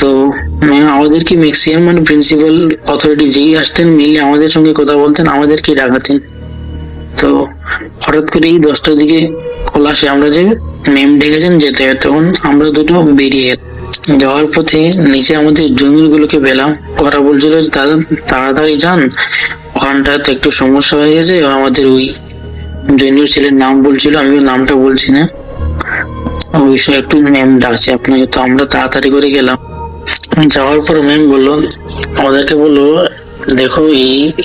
Speaker 4: তো আমাদেরকে ম্যাক্সিমাম প্রিন্সিপাল অথরিটি যেই আসতেন মিলে আমাদের সঙ্গে কথা বলতেন, আমাদেরকে ডাকাতেন। তো হঠাৎ করে এই 10টার দিকে কল আসে আমরা যে ম্যাম ডেকেছেন যেতে হবে। তখন আমরা দুটো বেরিয়ে যাওয়ার পথে নিচে আমাদের জুনিয়র গুলোকে পেলাম। ওরা বলছিল দাদা তাড়াতাড়ি যান, ওখানটায় তো একটু সমস্যা হয়ে গেছে। আমাদের ওই জুনিয়র ছেলের নাম বলছিল, আমি নামটা বলছি না, ওই বিষয়ে একটু ম্যাম ডাকছে আপনাকে। তো আমরা তাড়াতাড়ি করে গেলাম। যাওয়ার পর ম্যাম বললো, আমাদেরকে বললো দেখো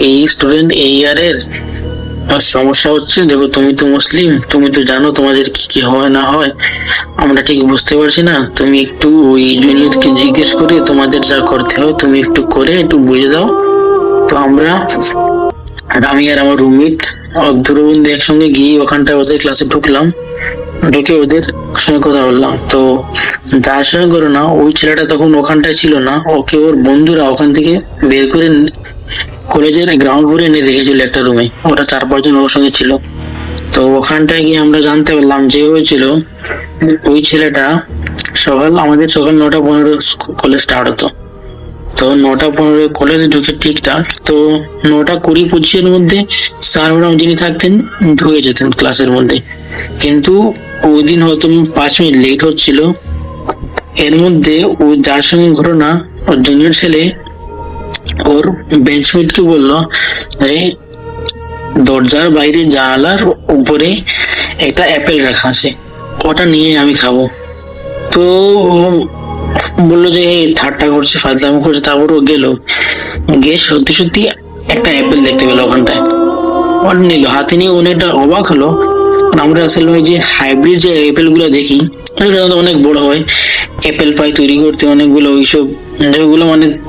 Speaker 4: এই স্টুডেন্ট এই ইয়ারের সমস্যা হচ্ছে। দেখো তুমি তো মুসলিম, তুমি তো জানো তোমাদের কি কি হয় না হয়, আমরা ঠিক বুঝতে পারছি না। তুমি একটু ওই জুনিয়রকে জিজ্ঞেস করে তোমাদের যা করতে হয় তুমি একটু করে একটু বুঝে দাও। তো আমি আর আমার রুমমেট দূরবন্ধু একসঙ্গে গিয়ে ওখানটায় ওদের ক্লাসে ঢুকলাম। ঢুকে ওদের সঙ্গে কথা বললাম। তো যার সঙ্গে করো না, ওই ছেলেটা তখন ওখানটায় ছিল না, ওকে ওর বন্ধুরা ওখান থেকে বের করে কলেজের গ্রাউন্ড ফ্লোরে এনে রেখেছিল একটা রুমে। ওরা 4-5 জন ওর সঙ্গে ছিল। তো ওখানটায় গিয়ে আমরা জানতে পারলাম যে হয়েছিল, ওই ছেলেটা আমাদের সকাল 9:15 কলেজ স্টার্ট হতো। তো 9:15 কলেজে ঢুকে ঠিকঠাক তো 9:20-25 মধ্যে স্যার ম্যাডাম যিনি থাকতেন ঢুকে যেতেন ক্লাসের মধ্যে। কিন্তু ওই দিন হয়তো 5 মিনিট লেট হচ্ছিল। এর মধ্যে ওই যার সঙ্গে ঘটনা, ওর জুনিয়র ছেলে ওর বেঞ্চমেটকে বললো যে দরজার বাইরে জানালার উপরে একটা অ্যাপেল রাখা আছে, ওটা নিয়ে আমি খাবো। তো বললো যে ঠাট্টা করছে, ফাজলামি করছে। তারপর ও গেল, গিয়ে সত্যি সত্যি একটা অ্যাপেল দেখতে পেলো ওখানটায়। ওটা নিল, হাতে নিয়ে অনেকটা অবাক হলো। আমরা আসলে ওই যে হাইব্রিড যে অ্যাপেল গুলো দেখি অনেক বড় হয়, অ্যাপেল পাই তৈরি করতে অনেকগুলো, ওইসব যেগুলো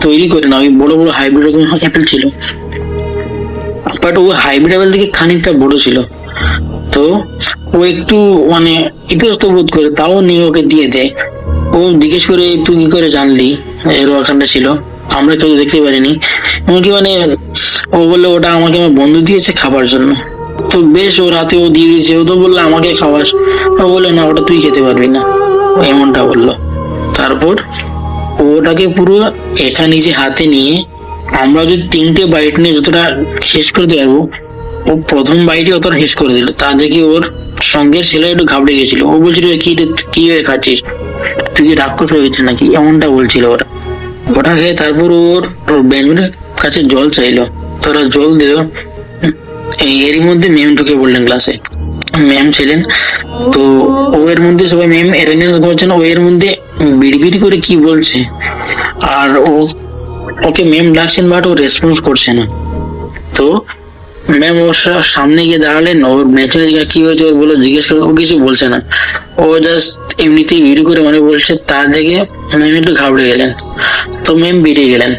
Speaker 4: তৈরি করে না, ওই বড় বড় হাইব্রিড রকম অ্যাপেল ছিল। বাট ও হাইব্রিড অ্যাপেল থেকে খানিকটা বড় ছিল। তো ও একটু ইতস্তত বোধ করে, তাও নিয়ে ওকে দিয়ে দেয়। ও জিজ্ঞেস করে তুই কি করে জানলি এর ওখানটা ছিল, আমরা কেউ দেখতে পারিনি। এমনকি ও বললো ওটা আমাকে আমার বন্ধু দিয়েছে খাবার জন্য। তো বেশ, ও রাতে ও দিয়ে দিয়েছে। ও তো বললো আমাকে খাওয়াস, ও বললো না ওটা তুই খেতে পারবি না, এমনটা বললো। তারপর ওটাকে পুরো একা নিজে হাতে নিয়ে আমরা যদি 3টে বাইট নিয়ে যতটা শেষ করতে পারবো, ও প্রথম বাইটে অত হেস করে দিল, তা দেখে ওর সঙ্গের ছেলে একটু ঘাবড়ে গেছিল। ও বলছিল কি রে, কি হয়ে খাচ্ছিস, তুই কি রাক্ষস হয়ে গেছিস নাকি, এমনটা বলছিল ওরা। ওটা খেয়ে তারপর ওর বেঞ্চমের কাছে জল চাইলো, তোরা জল দিল। এরই মধ্যে ম্যাম ঢুকে বললেন ক্লাসে। ম্যাম ছিলেন তো, ও এর মধ্যে সবাই ম্যাম অ্যাটেন্ডেন্স করছেন, ও এর মধ্যে বিড়বিড় করে কি বলছে, আর ওকে ম্যাম ডাকছেন বাট ও রেসপন্স করছে না। তো ম্যাম ওর সামনে গিয়ে দাঁড়ালেন, ওর বেঞ্চের কি হয়েছে ওর বলে জিজ্ঞেস করে, ও কিছু বলছে না, ও জাস্ট এমনিতেই ভিডিও করে মানে বলছে। তা দেখে ম্যাম একটু ঘাবড়ে গেলেন, তো ম্যাম বেরিয়ে গেলেন।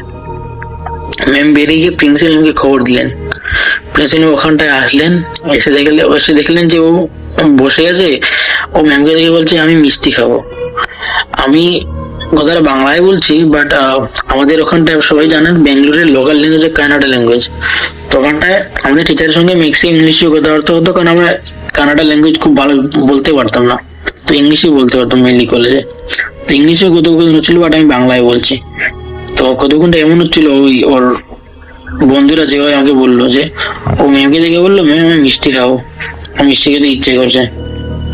Speaker 4: ম্যাম বেরিয়ে গিয়ে প্রিন্সিপালকে খবর দিলেন। প্রিন্সিপাল ওখানটায় আসলেন, এসে দেখলেন যে ও বসে আছে। ও ম্যামকে দেখে বলছে আমি মিষ্টি খাবো। আমি কথাটা বাংলায় বলছি, বাট আমাদের ওখানটায় সবাই জানেন ব্যাঙ্গালোরের লোকাল ল্যাঙ্গুয়েজ কানাডা ল্যাঙ্গুয়েজ। তো ওখানটায় আমাদের টিচারের সঙ্গে ম্যাক্সিমাম ইংলিশে কথাবার্তা হতো, কারণ আমরা কানাডা ল্যাঙ্গুয়েজ খুব ভালো বলতে পারতাম না, তো ইংলিশে বলতে পারতাম মেনলি কলেজে। তো ইংলিশে কতক্ষণ হচ্ছিল, বাট আমি বাংলায় বলছি। তো কতক্ষণটা এমন হচ্ছিল, ওই ওর বন্ধুরা যেভাবে আমাকে বললো যে, ও ম্যামকে দেখে বললো ম্যাম আমি মিষ্টি খাবো, মিষ্টি খেতে ইচ্ছে করছে।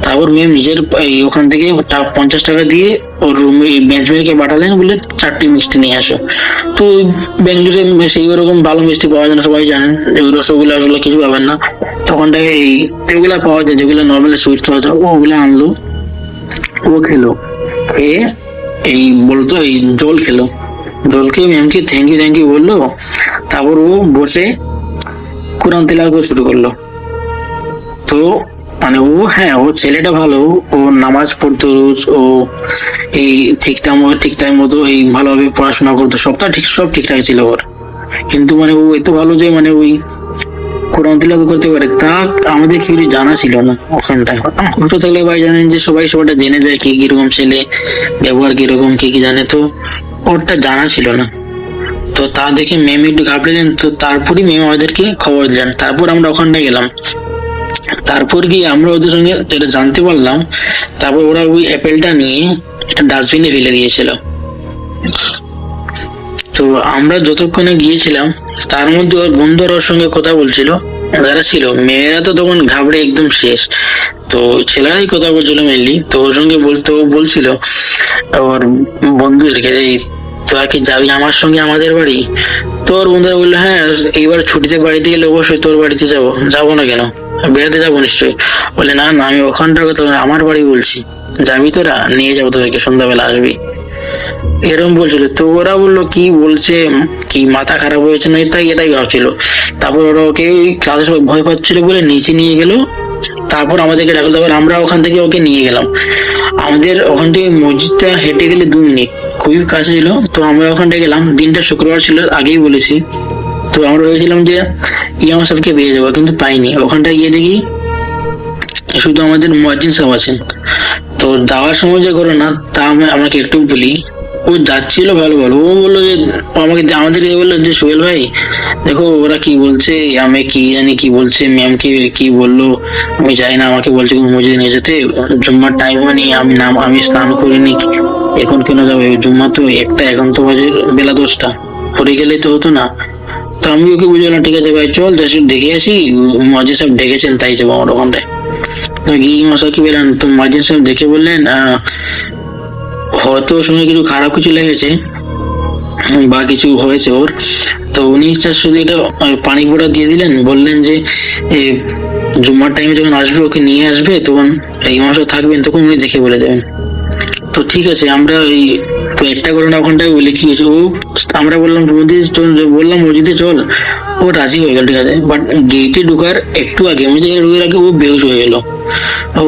Speaker 4: তারপর ম্যাম নিজের ওখান থেকে 50 টাকা দিয়ে ওর রুমে বেঞ্চমেটকে পাঠালেন, বলে 4টি মিষ্টি নিয়ে আসো। তো বেঙ্গলোরে সেই ওরকম ভালো মিষ্টি পাওয়া যায় না, সবাই জানেন রসগোল্লা আসলে কিছু পাবেন না, তখনটায় এগুলা পাওয়া যায় যেগুলো নর্মাল সুইটস পাওয়া যায়, ওগুলো আনলো, ও খেলো, খেয়ে এই বলতো এই জল খেলো, জল খেয়ে ম্যামকে থ্যাংক ইউ বললো। তারপর ও বসে কোরআন তেলাওয়াত করা শুরু করলো। তো মানে ও ছেলেটা ভালো, ও নামাজ পড়তো রোজ, ও এই ঠিকঠাক মতো এই ভালোভাবে পড়াশোনা করতো, সব ঠিকঠাক ছিল ওর। কিন্তু মানে ও এত ভালো যে মানে ওই কোরআন তিলাওয়াত করতে পারে, তা আমাদের কিছু জানা ছিল না ওখানটায়। ছোট থাকলে ভাই জানেন যে সবাইটা জেনে যায় কি কিরকম ছেলে, ব্যবহার কিরকম, কি জানে, তো ওরটা জানা ছিল না। তো তা দেখে ম্যাম একটু ঘাবড়েলেন, তো তারপরই ম্যাম আমাদেরকে খবর দিলেন। তারপর আমরা ওখানটায় গেলাম, তারপর গিয়ে আমরা ওদের সঙ্গে যেটা জানতে পারলাম, তারপর ওরা ওই অ্যাপেলটা নিয়ে একটা ডাস্টবিনে ফেলে দিয়েছিল। তো আমরা যতক্ষণে গিয়েছিলাম তার মধ্যে ওর বন্ধুরা ওর সঙ্গে কথা বলছিল, যারা ছিল, মেয়েরা তো তখন ঘাবড়ে একদম শেষ, তো ছেলেরাই কথা বলছিল মেনলি। তো ওর সঙ্গে ও বলছিল ওর বন্ধুদেরকে, তোরা কি যাবি আমার সঙ্গে আমাদের বাড়ি? তো ওর বন্ধুরা বললো হ্যাঁ, এইবার ছুটিতে বাড়িতে গেলে অবশ্যই তোর বাড়িতে যাবো না কেন, বেড়াতে যাবো নিশ্চয়ই। বলে না আমি ওখানটার কথা আমার বাড়ি বলছি, যাবি তোরা, নিয়ে যাবো তোদেরকে, সন্ধ্যাবেলা আসবি, এরকম বলছিল। তো ওরা বললো কি বলছে, কি মাথা খারাপ হয়েছে না, এটাই ভাবছিল। তারপর ওরা ওকে ক্লাসে সবাই ভয় পাচ্ছিল বলে নিচে নিয়ে গেল। তারপর আমাদেরকে ডাকলো, তারপর আমরা ওখান থেকে ওকে নিয়ে গেলাম। আমাদের ওখান থেকে মসজিদটা হেঁটে গেলে 2 মিনিট, খুবই কাছে ছিল। তো আমরা ওখানটায় গেলাম, দিনটা শুক্রবার ছিল, আগেই বলেছি। তো আমরা ভেবেছিলাম যে ইমাম সাহেবকে পেয়ে যাবো, কিন্তু পাইনি। ওখানটায় গিয়ে দেখি শুধু আমাদের মুয়াজ্জিন সাহেব আছেন। তো যাওয়ার সময় যে ঘটনা, তা আমাকে একটু বলি। ও যাচ্ছিল ভালো, ও বললো যে আমাদের বললো যে সোহেল ভাই দেখো ওরা কি বলছে, আমি কি জানি কি বলছে, ম্যামকে কি বললো আমি জানি না, আমাকে বলছে মসজিদে নিয়ে যেতে, জুম্মার টাইম হয়নি, আমি স্নান করিনি, এখন কেন যাবে, জুম্মা তো 1টা, এখন তো বাজে বেলা 10টা, পরে গেলে তো হতো না। তো আমি ওকে বুঝলাম ঠিক আছে ভাই চল দেখে আসি, মুয়াজ্জিন সাহেব ডেকেছেন তাই যাবো আমার ওখানটায়। তো গিয়ে মশা কি বেরান, তো মুয়াজ্জিন সাহেব দেখে বললেন হয়তো সঙ্গে কিছু খারাপ কিছু লেগেছে বা কিছু হয়েছে ওর। তো উনি শুধু এটা পানি পোড়া দিয়ে দিলেন, বললেন যে জুম্মার টাইমে যখন আসবে ওকে নিয়ে আসবে, তখন এই মাসে থাকবেন, তখন উনি দেখে বলে দেবেন। তো ঠিক আছে, আমরা ওই একটা ঘটনা ওখানটায় বলে কি হয়েছে, আমরা বললাম মসজিদে চল, ও রাজি হয়ে গেল, ঠিক আছে। বাট গেটে ঢোকার একটু আগে, ঢোকার আগে ও বেহুশ হয়ে গেল।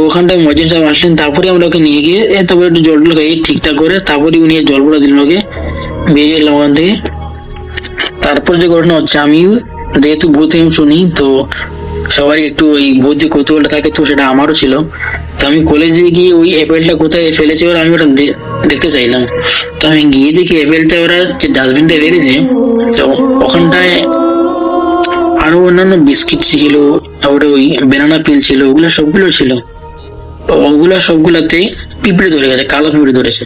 Speaker 4: ওখানটায় মুয়াজ্জিন সাহেব আসলেন, তারপরে আমরা ওকে নিয়ে গিয়ে তারপরে একটু জল খাইয়ে ঠিকঠাক করে, তারপরে উনি জল পড়া দিলেন ওকে, বেরিয়ে এলাম ওখান থেকে। তারপর যে ঘটনা হচ্ছে, আমি যেহেতু ভূত শুনি, তো সবারই একটু ওই ভূতি কৌতূহলটা থাকে, তো সেটা আমারও ছিল। তো আমি কলেজে গিয়ে ওই অ্যাপেলটা কোথায় ফেলেছে ওরা, আমি ওটা দেখতে চাইলাম। তো আমি গিয়ে দেখি অ্যাপেলটা ওরা যে ডাস্টবিনটা ফেলেছে, তো ওখানটায় আরো অন্যান্য বিস্কিট ছিল, তারপরে ওই বেনানা পিল ছিল, সবগুলো ছিল। সবগুলাতে পিঁপড়ে ধরে গেছে, কালো পিঁপড়ে ধরেছে।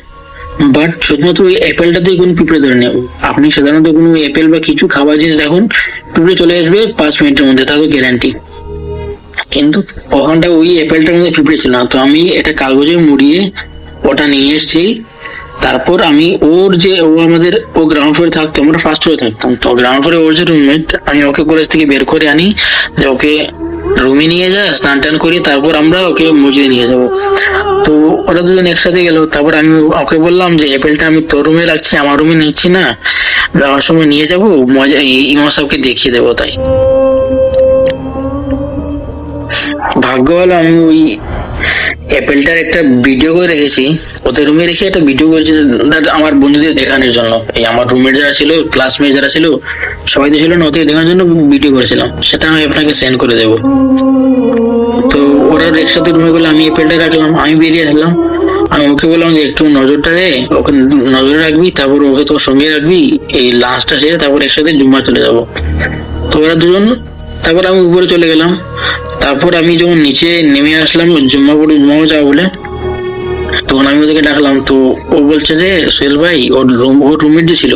Speaker 4: বাট শুধুমাত্র ওই অ্যাপেলটাতে কোনো পিঁপড়ে ধরে নেই। আপনি সাধারণত কোনো অ্যাপেল বা কিছু খাবার জিনিস দেখুন, পিঁপড়ে চলে আসবে 5 মিনিটের মধ্যে, তা তো গ্যারান্টি। কিন্তু ওখানটা ওই অ্যাপেলটার মধ্যে পিঁপড়ে ছিল না, তো আমি এটা কাগজে মুড়িয়ে ওটা নিয়ে এসেছি। তারপর আমি ও গ্রাউন্ড ফ্লোরে থাকতো, আমরা ফার্স্ট ফ্লোরে থাকতাম, তো গ্রাউন্ড ফ্লোরে ওর যে রুমমেট, আমি ওকে কলেজ থেকে বের করে আনি যে ওকে রুমে নিয়ে যা, স্নান টান করি, তারপর আমরা ওকে মসজিদে নিয়ে যাব। তো ওরা দুজন একসাথে গেল। তারপর আমি ওকে বললাম যে অ্যাপেলটা আমি তোর রুমে রাখছি, আমার রুমে নিচ্ছি না, যাওয়ার সময় নিয়ে যাবো, মজা ইমাম সাহেবকে দেখিয়ে দেবো। তাই ভাগ্য ভালো আমি ওই অ্যাপেলটার একটা ভিডিও করে রেখেছি, ওদের রুমে রেখে একটা ভিডিও করেছি আমার বন্ধুদের দেখানোর জন্য। এই আমার রুমমেট যারা ছিল, ক্লাসমেট যারা ছিল, সবাই তো ছিল না, ওদের দেখানোর জন্য ভিডিও করেছিলাম, সেটা আমি আপনাকে সেন্ড করে দেবো। তো ওরা একসাথে রুমে গেলে আমি অ্যাপেলটা রাখলাম, আমি বেরিয়ে আসলাম। আমি ওকে বললাম যে একটু নজরটা দে, ওকে নজরে রাখবি, তারপর ওকে তোর সঙ্গে রাখবি, এই লাঞ্চটা সেরে তারপর একসাথে জুম্মা চলে যাবো। তো ওরা দুজন, তারপর আমি উপরে চলে গেলাম। তারপর আমি যখন নিচে নেমে আসলাম জুম্মা যাবো বলে, তখন আমি ওদেরকে ডাকলাম। তো ও বলছে যে সোহেল ভাই, ওর রুমমেট যে ছিল,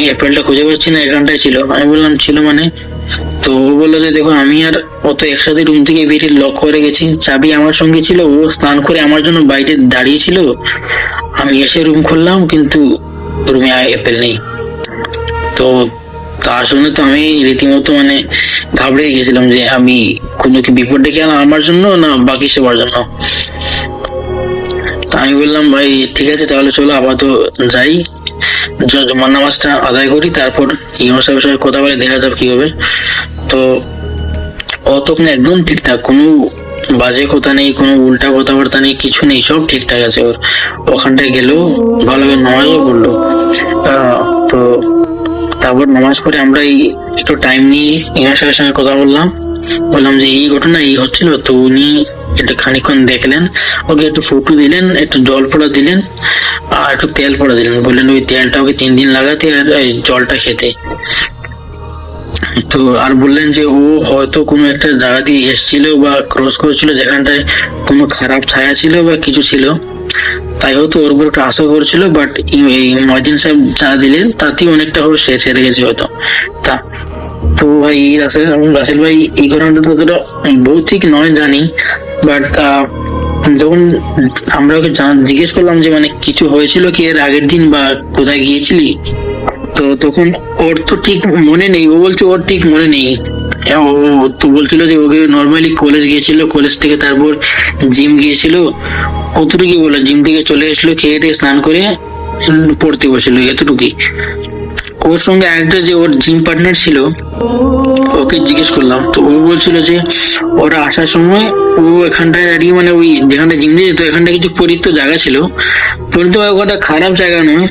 Speaker 4: অ্যাপেলটা খুঁজে পাচ্ছি না, এখানটায় ছিল। আমি বললাম ছিল মানে? তো ও বললো যে দেখো, আমি আর ও তো একসাথে রুম থেকে বেরিয়ে লক করে গেছি, চাবি আমার সঙ্গে ছিল, ও স্নান করে আমার জন্য বাইরে দাঁড়িয়ে ছিল, আমি এসে রুম খুললাম, কিন্তু রুমে অ্যাপেল নেই। তো তার শুনে তো আমি রীতিমতো মানে ঘাবড়ে গেছিলাম যে আমি কোনো কি বিপদ ডেকে আনলাম আমার জন্য, না বাকি সবার জন্য। তা আমি বললাম ভাই ঠিক আছে, তাহলে চলো আপাতত যাই, জুমার নামাজটা আদায় করি, তারপর ইমাম সাহেবের সঙ্গে কথা বলে দেখা যাবে কি হবে। তো ও তখন একদম ঠিকঠাক, কোনো বাজে কথা নেই, কোনো উল্টা কথাবার্তা নেই, কিছু নেই, সব ঠিকঠাক আছে ওর। ওখানটায় গেল, ভালোভাবে নামাজও পড়লো। তো তারপর নামাজ পড়ে আমরা একটু টাইম নিয়ে ইমাম সাহেবের সঙ্গে কথা বললাম যে এই ঘটনা এই হচ্ছিল। তো উনি একটু খানিকক্ষণ দেখলেন, ওকে একটু ফটো দিলেন, একটু জল পড়া দিলেন, আর একটু তেল পড়া দিলেন, বললেন ওই তেলটা ওকে 3 দিন লাগাতে আর জলটা খেতে। তো আর বললেন যে ও হয়তো কোনো একটা জায়গা দিয়ে এসেছিল বা ক্রস করেছিল, যেখানটায় কোনো খারাপ ছায়া ছিল বা কিছু ছিল, তাই হয়তো ওর উপর একটা আশা করেছিল। বাট এই ময়দিন সাহেব যা দিলেন তাতেই অনেকটা হবে সেরে গেছে হয়তো। তা তো ভাই রাসেল ভাই, এই ঘটনাটা ততটা ভৌতিক নয় জানি, বাট যখন আমরা ওকে জিজ্ঞেস করলাম যে মানে কিছু হয়েছিল কি এর আগের দিন বা কোথায় গিয়েছিলি, তো তখন ওর তো ঠিক মনে নেই, ও বলছে ওর ঠিক মনে নেই। ও তো বলছিল যে ওকে নর্মালি কলেজ গিয়েছিল, কলেজ থেকে তারপর জিম গিয়েছিল, অতটুকুই বলে, জিম থেকে চলে আসলো, খেয়ে টেয়ে স্নান করে পড়তে বসেছিল, এতটুকুই। ওর সঙ্গে একটা যে ওর জিম পার্টনার ছিল, ওকে জিজ্ঞেস করলাম, তো ও বলছিল যে ওরা আসার সময় ও এখানটায় দাঁড়িয়ে, মানে ওই যেখানটা জিম দিয়ে যেত, এখানটা কিছু পরিত্য জায়গা ছিল, পরিত্য ওখানটা খারাপ জায়গা নয়,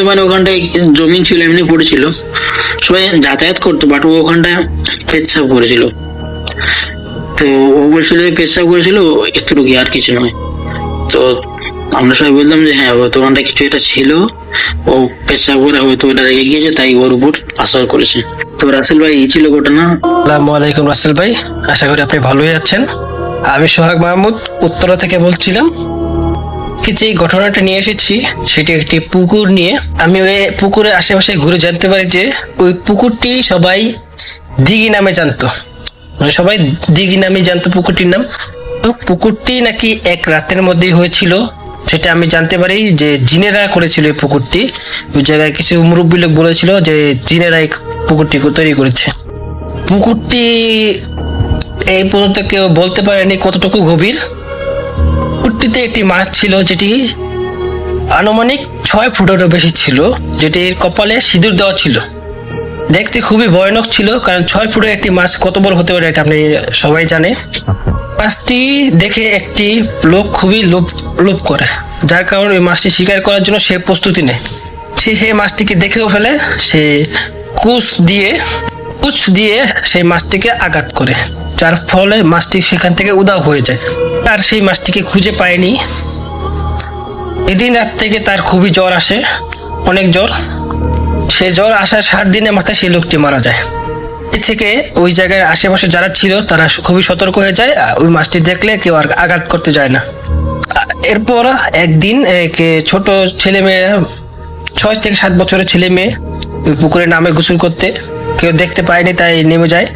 Speaker 4: মানে ওখানটায় জমি ছিল, এমনি পড়েছিল, সবাই যাতায়াত করতো, বাট ও ওখানটায় পেচ্ছাপ করেছিল। তো ও বলছিল যে পেচ্ছাপ করেছিল, এতটুকু, আর কিছু নয়। তো আমরা সবাই বললাম যে হ্যাঁ, হয়তো ওখানটা কিছু একটা ছিল, ও পেচ্ছাপ করে হয়তো ওটা রেগে গিয়েছে, তাই ওর উপর আসর করেছে। তো রাসেল ভাই, এই ছিল ঘটনা।
Speaker 5: আসসালামু আলাইকুম রাসেল ভাই, আশা করি আপনি ভালোই আছেন। আমি সোহাগ মাহমুদ উত্তরা থেকে বলছিলাম। যে ঘটনাটা নিয়ে এসেছি সেটি একটি পুকুর নিয়ে। আমি ওই পুকুরের আশেপাশে ঘুরে জানতে পারি যে ওই পুকুরটি সবাই দিঘি নামে জানতো, মানে সবাই দিঘি নামে জানতো পুকুরটির নাম। তো পুকুরটি নাকি এক রাতের মধ্যেই হয়েছিল, সেটা আমি জানতে পারি যে জিনেরা করেছিল এই পুকুরটি। ওই জায়গায় কিছু মুরব্বী লোক বলেছিল যে জিনেরা এই পুকুরটি তৈরি করেছে। পুকুরটি এই পর্যন্ত কেউ বলতে পারেনি কতটুকু গভীর। পুকুরটিতে একটি মাছ ছিল যেটি আনুমানিক 6 ফুটেরও বেশি ছিল, যেটির কপালে সিঁদুর দেওয়া ছিল। দেখতে খুবই ভয়ানক ছিল, কারণ 6 ফুটের একটি মাছ কত বড় হতে পারে এটা আপনি সবাই জানে। মাছটি দেখে একটি লোক খুবই লোভ করে, যার কারণে ওই মাছটি শিকার করার জন্য সে প্রস্তুতি নেয়। সে সেই মাছটিকে দেখেও ফেলে, সে কুচ দিয়ে সেই মাছটিকে আঘাত করে, যার ফলে মাছটি সেখান থেকে উধাও হয়ে যায়। আর সেই মাছটিকে খুঁজে পায়নি। এদিন রাত থেকে তার খুবই জ্বর আসে, অনেক জ্বর। সে জ্বর আসার 7 দিনের মাথায় সেই লোকটি মারা যায়। এ থেকে ওই জায়গায় আশেপাশে যারা ছিল তারা খুবই সতর্ক হয়ে যায়, ওই মাছটি দেখলে কেউ আর আঘাত করতে যায় না। এরপর একদিন ছোট ছেলে মেয়ে, 6 থেকে 7 বছরের ছেলে মেয়ে ওই পুকুরে নামে গোসল করতে, কেউ দেখতে পায়নি তাই নেমে যায়।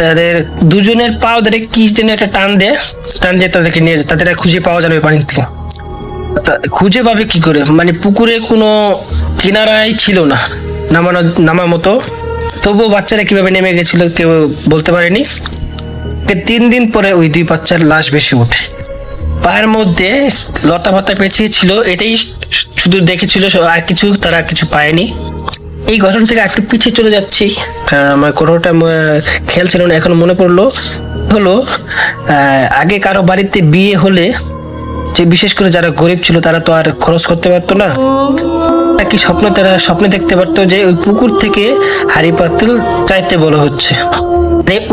Speaker 5: তাদের দুজনের পা ধরে কি যেন একটা টান দিয়ে তাদেরকে নিয়ে যায়, তাদের আর খুঁজে পাওয়া যাবে পানি থেকে। খুঁজে পাবে কি করে, মানে পুকুরে কোনো কিনারাই ছিল না নামার মতো। তবুও বাচ্চারা কিভাবে নেমে গেছিল কেউ বলতে পারেনি। 3 দিন পরে ওই 2 বাচ্চার লাশ ভেসে ওঠে। পায়ের মধ্যে লতা পাতা পেঁচিয়ে ছিল, এটাই শুধু দেখেছিল, আর কিছু তারা কিছু পায়নি। এই ঘটনা থেকে একটু পিছিয়ে চলে যাচ্ছি, কারণ আমার ঘটনাটা খেয়াল ছিল না, এখন মনে পড়লো। হলো আগে কারো বাড়িতে বিয়ে হলে, যে বিশেষ করে যারা গরিব ছিল তারা তো আর খরচ করতে পারতো না, কি তারা স্বপ্নে দেখতে পারতো যে ওই পুকুর থেকে হাড়ি পাতিল চাইতে বলা হচ্ছে।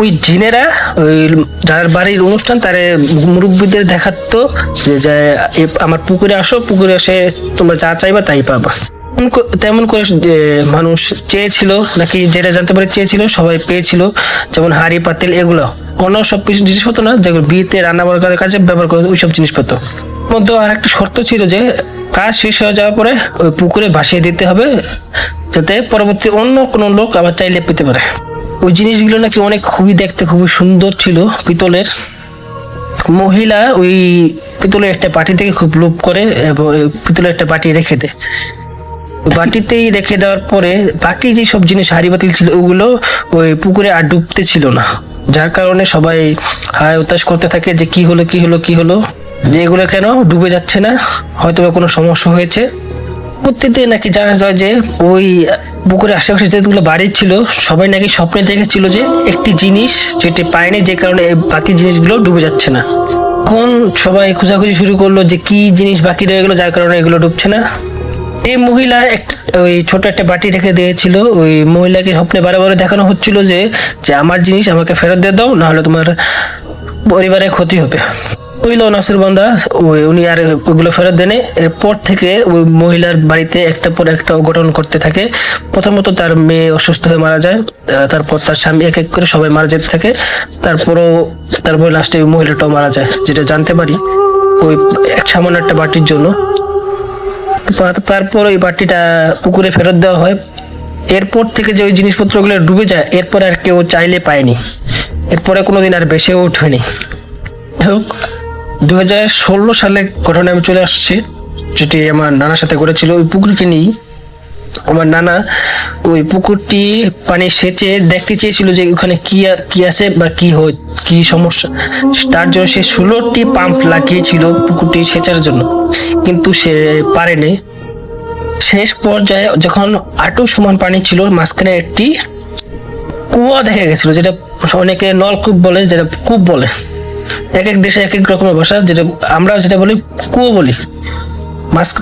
Speaker 5: ওই জিনেরা ওই যার বাড়ির অনুষ্ঠান তারে মুরব্বীদের দেখাতো যে আমার পুকুরে আসো, পুকুরে এসে তোমরা যা চাইবা তাই পাবা। তেমন করে মানুষ চেয়েছিল, নাকি যেটা জানতে পারে চেয়েছিল সবাই পেয়েছিল, যেমন হাড়ি পাতিল এগুলো, অন্য সব কিছু জিনিসপত্র না যেগুলো বিয়েতে রান্না করার কাজে ব্যবহার করে ওইসব জিনিসপত্র। মধ্যে আর একটা শর্ত ছিল যে কাজ শেষ হয়ে যাওয়ার পরে ওই পুকুরে ভাসিয়ে দিতে হবে, যাতে পরবর্তী অন্য কোনো লোক আবার চাইলে পেতে পারে। ওই জিনিসগুলো নাকি অনেক দেখতে খুবই সুন্দর ছিল, পিতলের। মহিলা ওই পিতলের একটা বাটি থেকে খুব লোভ করে এবং পিতলের একটা বাটি রেখে দেয়। বাটিতেই রেখে দেওয়ার পরে বাকি যে সব জিনিস হাড়ি বাতিল ছিল ওগুলো ওই পুকুরে আর ডুবতে ছিল না, যার কারণে সবাই হায় উতাস করতে থাকে যে কি হলো, যে এগুলো কেন ডুবে যাচ্ছে না, হয়তো কোনো সমস্যা হয়েছে। প্রত্যেকদিন নাকি জানা যায় যে ওই পুকুরের আশেপাশে যেগুলো বাড়ি ছিল সবাই নাকি স্বপ্নে দেখেছিল যে একটি জিনিস যেটি পায়নি, যে কারণে বাকি জিনিসগুলো ডুবে যাচ্ছে না। কোন সবাই খোঁজাখুঁজি শুরু করলো যে কি জিনিস বাকি রয়ে গেলো যার কারণে এগুলো ডুবছে না। এই মহিলা ওই ছোট একটা বাটি রেখে দিয়েছিল, ওই মহিলাকে স্বপ্নে বারে দেখানো হচ্ছিল যে আমার জিনিস আমাকে ফেরত দিয়ে দাও, নাহলে তোমার পরিবারের ক্ষতি হবে। হইল নাসির বান্দা উনি আর ওগুলো ফেরত দেনে। এরপর থেকে ওই মহিলার বাড়িতে একটা পর একটা অঘটন করতে থাকে। প্রথমত তার মেয়ে অসুস্থ হয়ে মারা যায়, তারপর তার স্বামী এক এক করে সবাই মারা যেতে থাকে, তারপর লাস্টে ওই মহিলাটাও মারা যায়, যেটা জানতে পারি ওই সামান্য একটা বাটির জন্য। তারপর ওই বাটিটা পুকুরে ফেরত দেওয়া হয়। এরপর থেকে যে ওই জিনিসপত্রগুলো ডুবে যায়, এরপর আর কেউ চাইলে পায়নি, এরপরে কোনোদিন আর বেসেও ওঠেনি। হোক 2016 সালে ঘটনা আমি চলে আসছি, যেটি আমার নানার সাথে ঘটেছিল। ওই পুকুরকে নিয়ে আমার নানা ওই পুকুরটি পানি সেচে দেখতে চেয়েছিল যে ওখানে কি আছে বা কি সমস্যা। তার জন্য সে 16টি পাম্প লাগিয়েছিল পুকুরটি সেচার জন্য, কিন্তু সে পারেনি। শেষ পর্যায়ে যখন আটু সমান পানি ছিল, মাঝখানে একটি কুয়া দেখা গেছিল, যেটা অনেকে নলকূপ বলে, যেটা কূপ বলে। এক এক দেশে এক এক রকমের ভাষা, যেটা আমরা যেটা বলি কুয়ো বলি।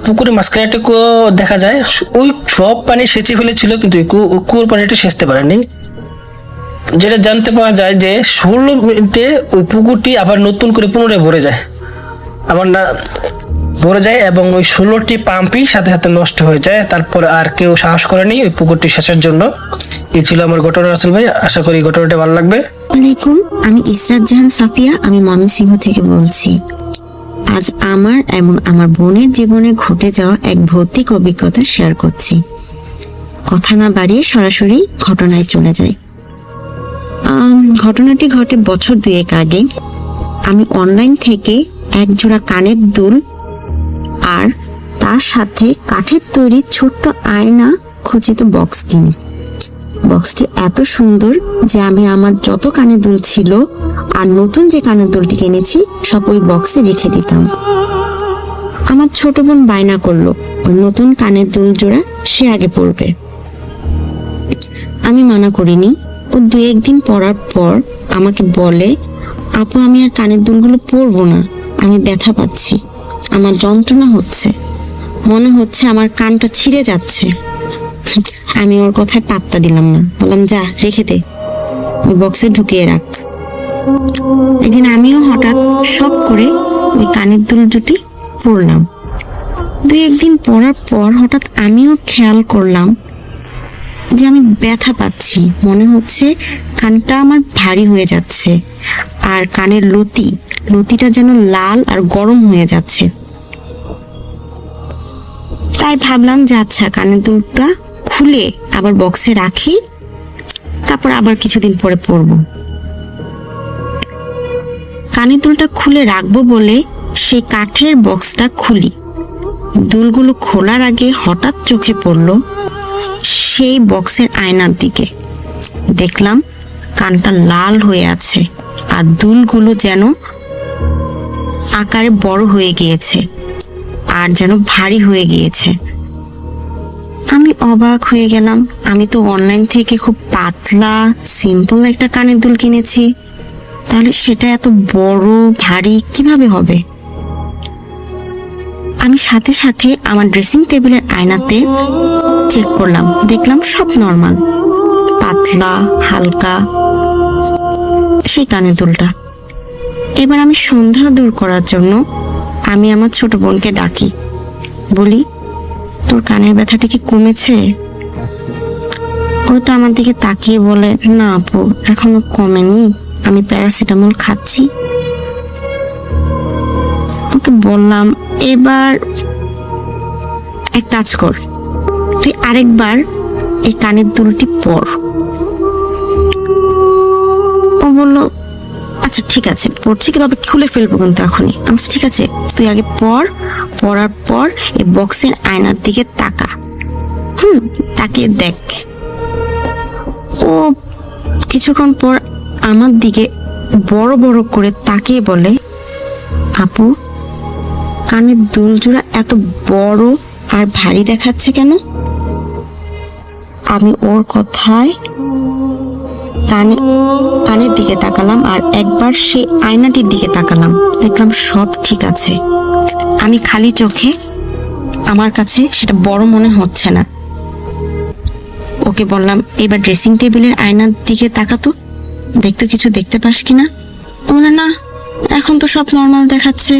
Speaker 5: পুকুরে মাঝখানে একটা কুয়ো দেখা যায়। ওই সব পানি সেচে ফেলেছিল, কিন্তু কুয়োর পানিটা সেচতে পারেনি। যেটা জানতে পাওয়া যায় যে 16 মিনিটে ওই পুকুরটি আবার নতুন করে পুনরায় ভরে যায়, ভরে যায়, এবং ওই 16টি পাম্পই সাথে সাথে নষ্ট হয়ে যায়। তারপর আর কেউ সাহস করেনি ওই পুকুরটি সেচের জন্য। এই ছিল আমার ঘটনা রাসেল ভাই, আশা করি ঘটনাটা ভালো লাগবে।
Speaker 6: আসসালামাইকুম, আমি ইসরাত জাহান সাফিয়া, আমি ময়মনসিংহ থেকে বলছি। আজ আমার এবং আমার বোনের জীবনে ঘটে যাওয়া এক ভৌতিক অভিজ্ঞতা শেয়ার করছি। কথা না বাড়িয়ে সরাসরি ঘটনায় চলে যাই। ঘটনাটি ঘটে বছর 2 আগে। আমি অনলাইন থেকে এক জোড়া কানের দুল আর তার সাথে কাঠের তৈরি ছোট্ট আয়না খচিত বক্স কিনি। বক্সটি এত সুন্দর যে আমি আমার যত কানের দুল ছিল আর নতুন যে কানের দুলটি কিনেছি সব ওই বক্সে রেখে দিতাম। আমার ছোট বোন বায়না করলো ওই নতুন কানের দুল জোড়া সে আগে পরবে। আমি মানা করিনি। ও 2-1 দিন পরার পর আমাকে বলে, আপু আমি আর কানের দুলগুলো পরবো না, আমি ব্যথা পাচ্ছি, আমার যন্ত্রণা হচ্ছে, মনে হচ্ছে আমার কানটা ছিঁড়ে যাচ্ছে। আমি ওর কথায় পাত্তা দিলাম না, বললাম যা রেখে দে, ওই বক্সে ঢুকিয়ে রাখ। একদিন আমিও হঠাৎ শখ করে ওই কানের দুল দুটি পরলাম। 2-1 দিন পরার পর হঠাৎ আমিও খেয়াল করলাম যে আমি ব্যথা পাচ্ছি, মনে হচ্ছে কানটা আমার ভারী হয়ে যাচ্ছে আর কানের লতিটা যেন লাল আর গরম হয়ে যাচ্ছে। তাই ভাবলাম যে আচ্ছা কানের দুলটা খুলে আবার বক্সে রাখি, তারপর আবার কিছুদিন পরে পরবো। কানের দুলটা খুলে রাখবো বলে সেই কাঠের বক্সটা খুলি। দুলগুলো খোলার আগে হঠাৎ চোখে পড়ল সেই বক্সের আয়নার দিকে। দেখলাম কানটা লাল হয়ে আছে আর দুলগুলো যেন আকারে বড় হয়ে গিয়েছে আর যেন ভারী হয়ে গিয়েছে। আমি অবাক হয়ে গেলাম। আমি তো অনলাইন থেকে খুব পাতলা সিম্পল একটা কানের দুল কিনেছি, তাহলে সেটা এত বড় ভারী কিভাবে হবে? আমি সাথে সাথে আমার ড্রেসিং টেবিলের আয়নাতে চেক করলাম, দেখলাম সব নর্মাল, পাতলা হালকা সেই কানের দুলটা। এবার আমি সন্দেহ দূর করার জন্য আমি আমার ছোট বোনকে ডাকি, বলি, তোর কানের ব্যথাটা কি কমেছে? ওটা আমার দিকে তাকিয়ে বলে, না আপু, এখনো কমেনি, আমি প্যারাসিটামল খাচ্ছি। ওকে বললাম, এবার এক কাজ কর, তুই আরেকবার এই কানের দুলটি পর। ও বলল, আচ্ছা ঠিক আছে, পড়ছি, কিন্তু তবে খুলে ফেলবো কিন্তু এখনই। আমি ঠিক আছে, তুই আগে পর, পড়ার পর এই বক্সের আয়নার দিকে তাকা, তাকিয়ে দেখ। ও কিছুক্ষণ পর আমার দিকে বড় বড় করে তাকিয়ে বলে, আপু, কানের দুল জোড়া এত বড় আর ভারী দেখাচ্ছে কেন? আমি ওর কথায় কানের দিকে তাকালাম আর একবার সেই আয়নাটির দিকে তাকালাম, দেখলাম সব ঠিক আছে। আমি খালি চোখে, আমার কাছে সেটা বড় মনে হচ্ছে না। ওকে বললাম, এবার ড্রেসিং টেবিলের আয়নার দিকে তাকাতো, দেখতো কিছু দেখতে পাস কিনা। বলে, না, এখন তো সব নর্মাল দেখাচ্ছে।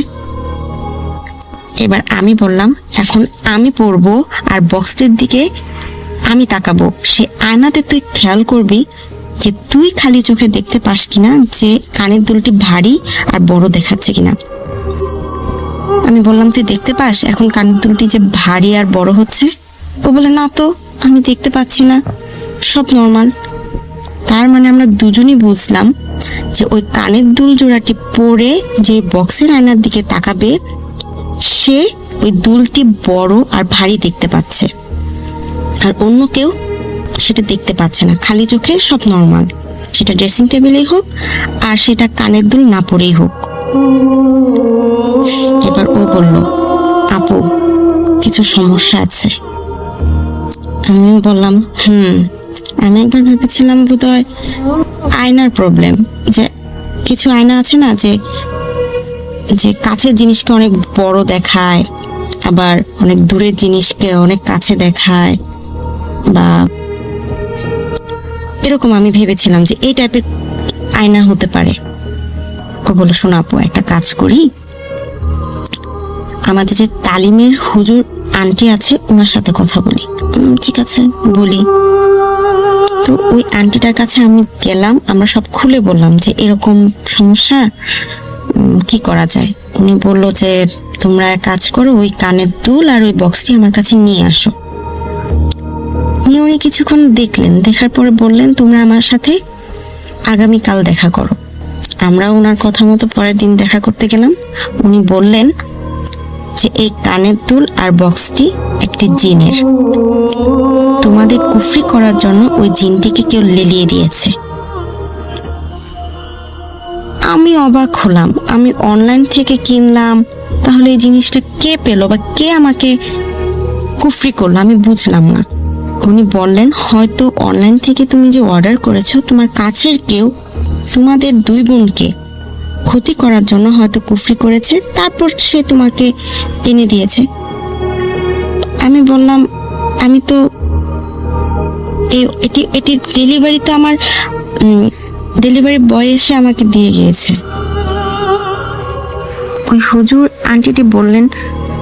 Speaker 6: এবার আমি বললাম, এখন আমি পড়বো আর বক্সটির দিকে আমি তাকাবো, সে আয়নাতে তুই খেয়াল করবি যে তুই খালি চোখে দেখতে পাস কিনা যে কানের দুলটি ভারী আর বড় দেখাচ্ছে কিনা। আমি বললাম, তুই দেখতে পাস এখন কানের দুলটি যে ভারী আর বড় হচ্ছে? ও বলে, না তো, আমি দেখতে পাচ্ছি না, সব নর্মাল। তার মানে আমরা দুজনই বুঝলাম যে ওই কানের দুল জোড়াটি পরে যে বক্সের আয়নার দিকে তাকাবে সে ওই দুলটি বড় আর ভারী দেখতে পাচ্ছে, আর অন্য কেউ সেটা দেখতে পাচ্ছে না, খালি চোখে সব নর্মাল, সেটা ড্রেসিং টেবিলেই হোক আর সেটা কানের দুল না পরেই হোক। এবার ও বলল, আপু, কিছু সমস্যা আছে। আমি বললাম, আমি একবার ভেবেছিলাম বোধহয় আয়নার প্রবলেম, যে কিছু আয়না আছে না যে যে কাছের জিনিসকে অনেক বড় দেখায়, আবার অনেক দূরের জিনিসকে অনেক কাছে দেখায়, বা এরকম আমি ভেবেছিলাম যে এই টাইপের আয়না হতে পারে। ও বলল, শোনো আপু, একটা কাজ করি, আমাদের যে তালিমের হুজুর আন্টি আছে ওনার সাথে কথা বলি। ঠিক আছে, বলি। তো ওই আন্টিটার কাছে আমি গেলাম, আমরা সব খুলে বললাম যে এরকম সমস্যা, কি করা যায়। উনি বলল যে তোমরা এক কাজ করো, ওই কানের দুল আর ওই বক্সটি আমার কাছে নিয়ে আসো। নিয়ে উনি কিছুক্ষণ দেখলেন, দেখার পরে বললেন, তোমরা আমার সাথে আগামীকাল দেখা করো। আমরা ওনার কথা মতো পরের দিন দেখা করতে গেলাম। উনি বললেন যে এই কানের দুল আর বক্সটি একটি জিনের, তোমাদের কুফরি করার জন্য ওই জিনটিকে কেউ লেলিয়ে দিয়েছে। আমি অবাক হলাম, আমি অনলাইন থেকে কিনলাম, তাহলে এই জিনিসটা কে পেলো বা কে আমাকে কুফরি করলো আমি বুঝলাম না। উনি বললেন, হয়তো অনলাইন থেকে তুমি যে অর্ডার করেছো তোমার কাছের কেউ তোমাদের দুই বোনকে ক্ষতি করার জন্য হয়তো কুফরি করেছে, তারপর সে তোমাকে এনে দিয়েছে। আমি বললাম, আমি তো এটির ডেলিভারি তো আমার ডেলিভারি বয় এসে আমাকে দিয়ে গিয়েছে। ওই হুজুর আন্টিটি বললেন,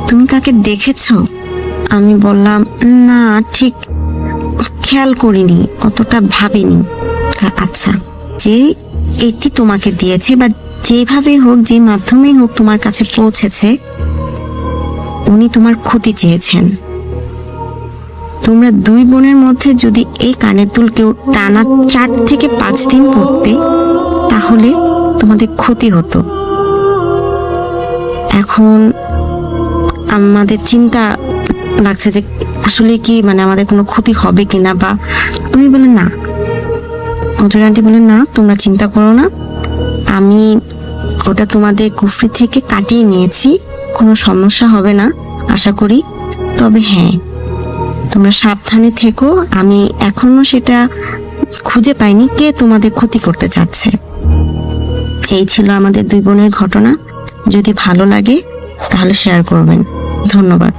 Speaker 6: তুমি তাকে দেখেছো? আমি বললাম, না, ঠিক খেয়াল করিনি, অতটা ভাবিনি। আচ্ছা, যে এটি তোমাকে দিয়েছে বা যেভাবে হোক, যে মাধ্যমেই হোক তোমার কাছে পৌঁছেছে, উনি তোমার ক্ষতি চেয়েছেন। তোমরা দুই বোনের মধ্যে যদি এই কানের দুল কেউ টানা 4 থেকে 5 দিন পড়তে, তাহলে তোমাদের ক্ষতি হতো। এখন আমাদের চিন্তা লাগছে যে আসলে কি মানে আমাদের কোনো ক্ষতি হবে কিনা, বা উনি বলেন না, মঞ্জুরি আন্টি বলেন না তোমরা চিন্তা করো না, আমি ওটা তোমাদের কুফরি থেকে কাটিয়ে নিয়েছি, কোনো সমস্যা হবে না আশা করি। তবে হ্যাঁ, তোমরা সাবধানে থেকো, আমি এখনো সেটা খুঁজে পাইনি কে তোমাদের ক্ষতি করতে চাচ্ছে। এই ছিল আমাদের দুই বোনের ঘটনা। যদি ভালো লাগে তাহলে শেয়ার করবেন। ধন্যবাদ।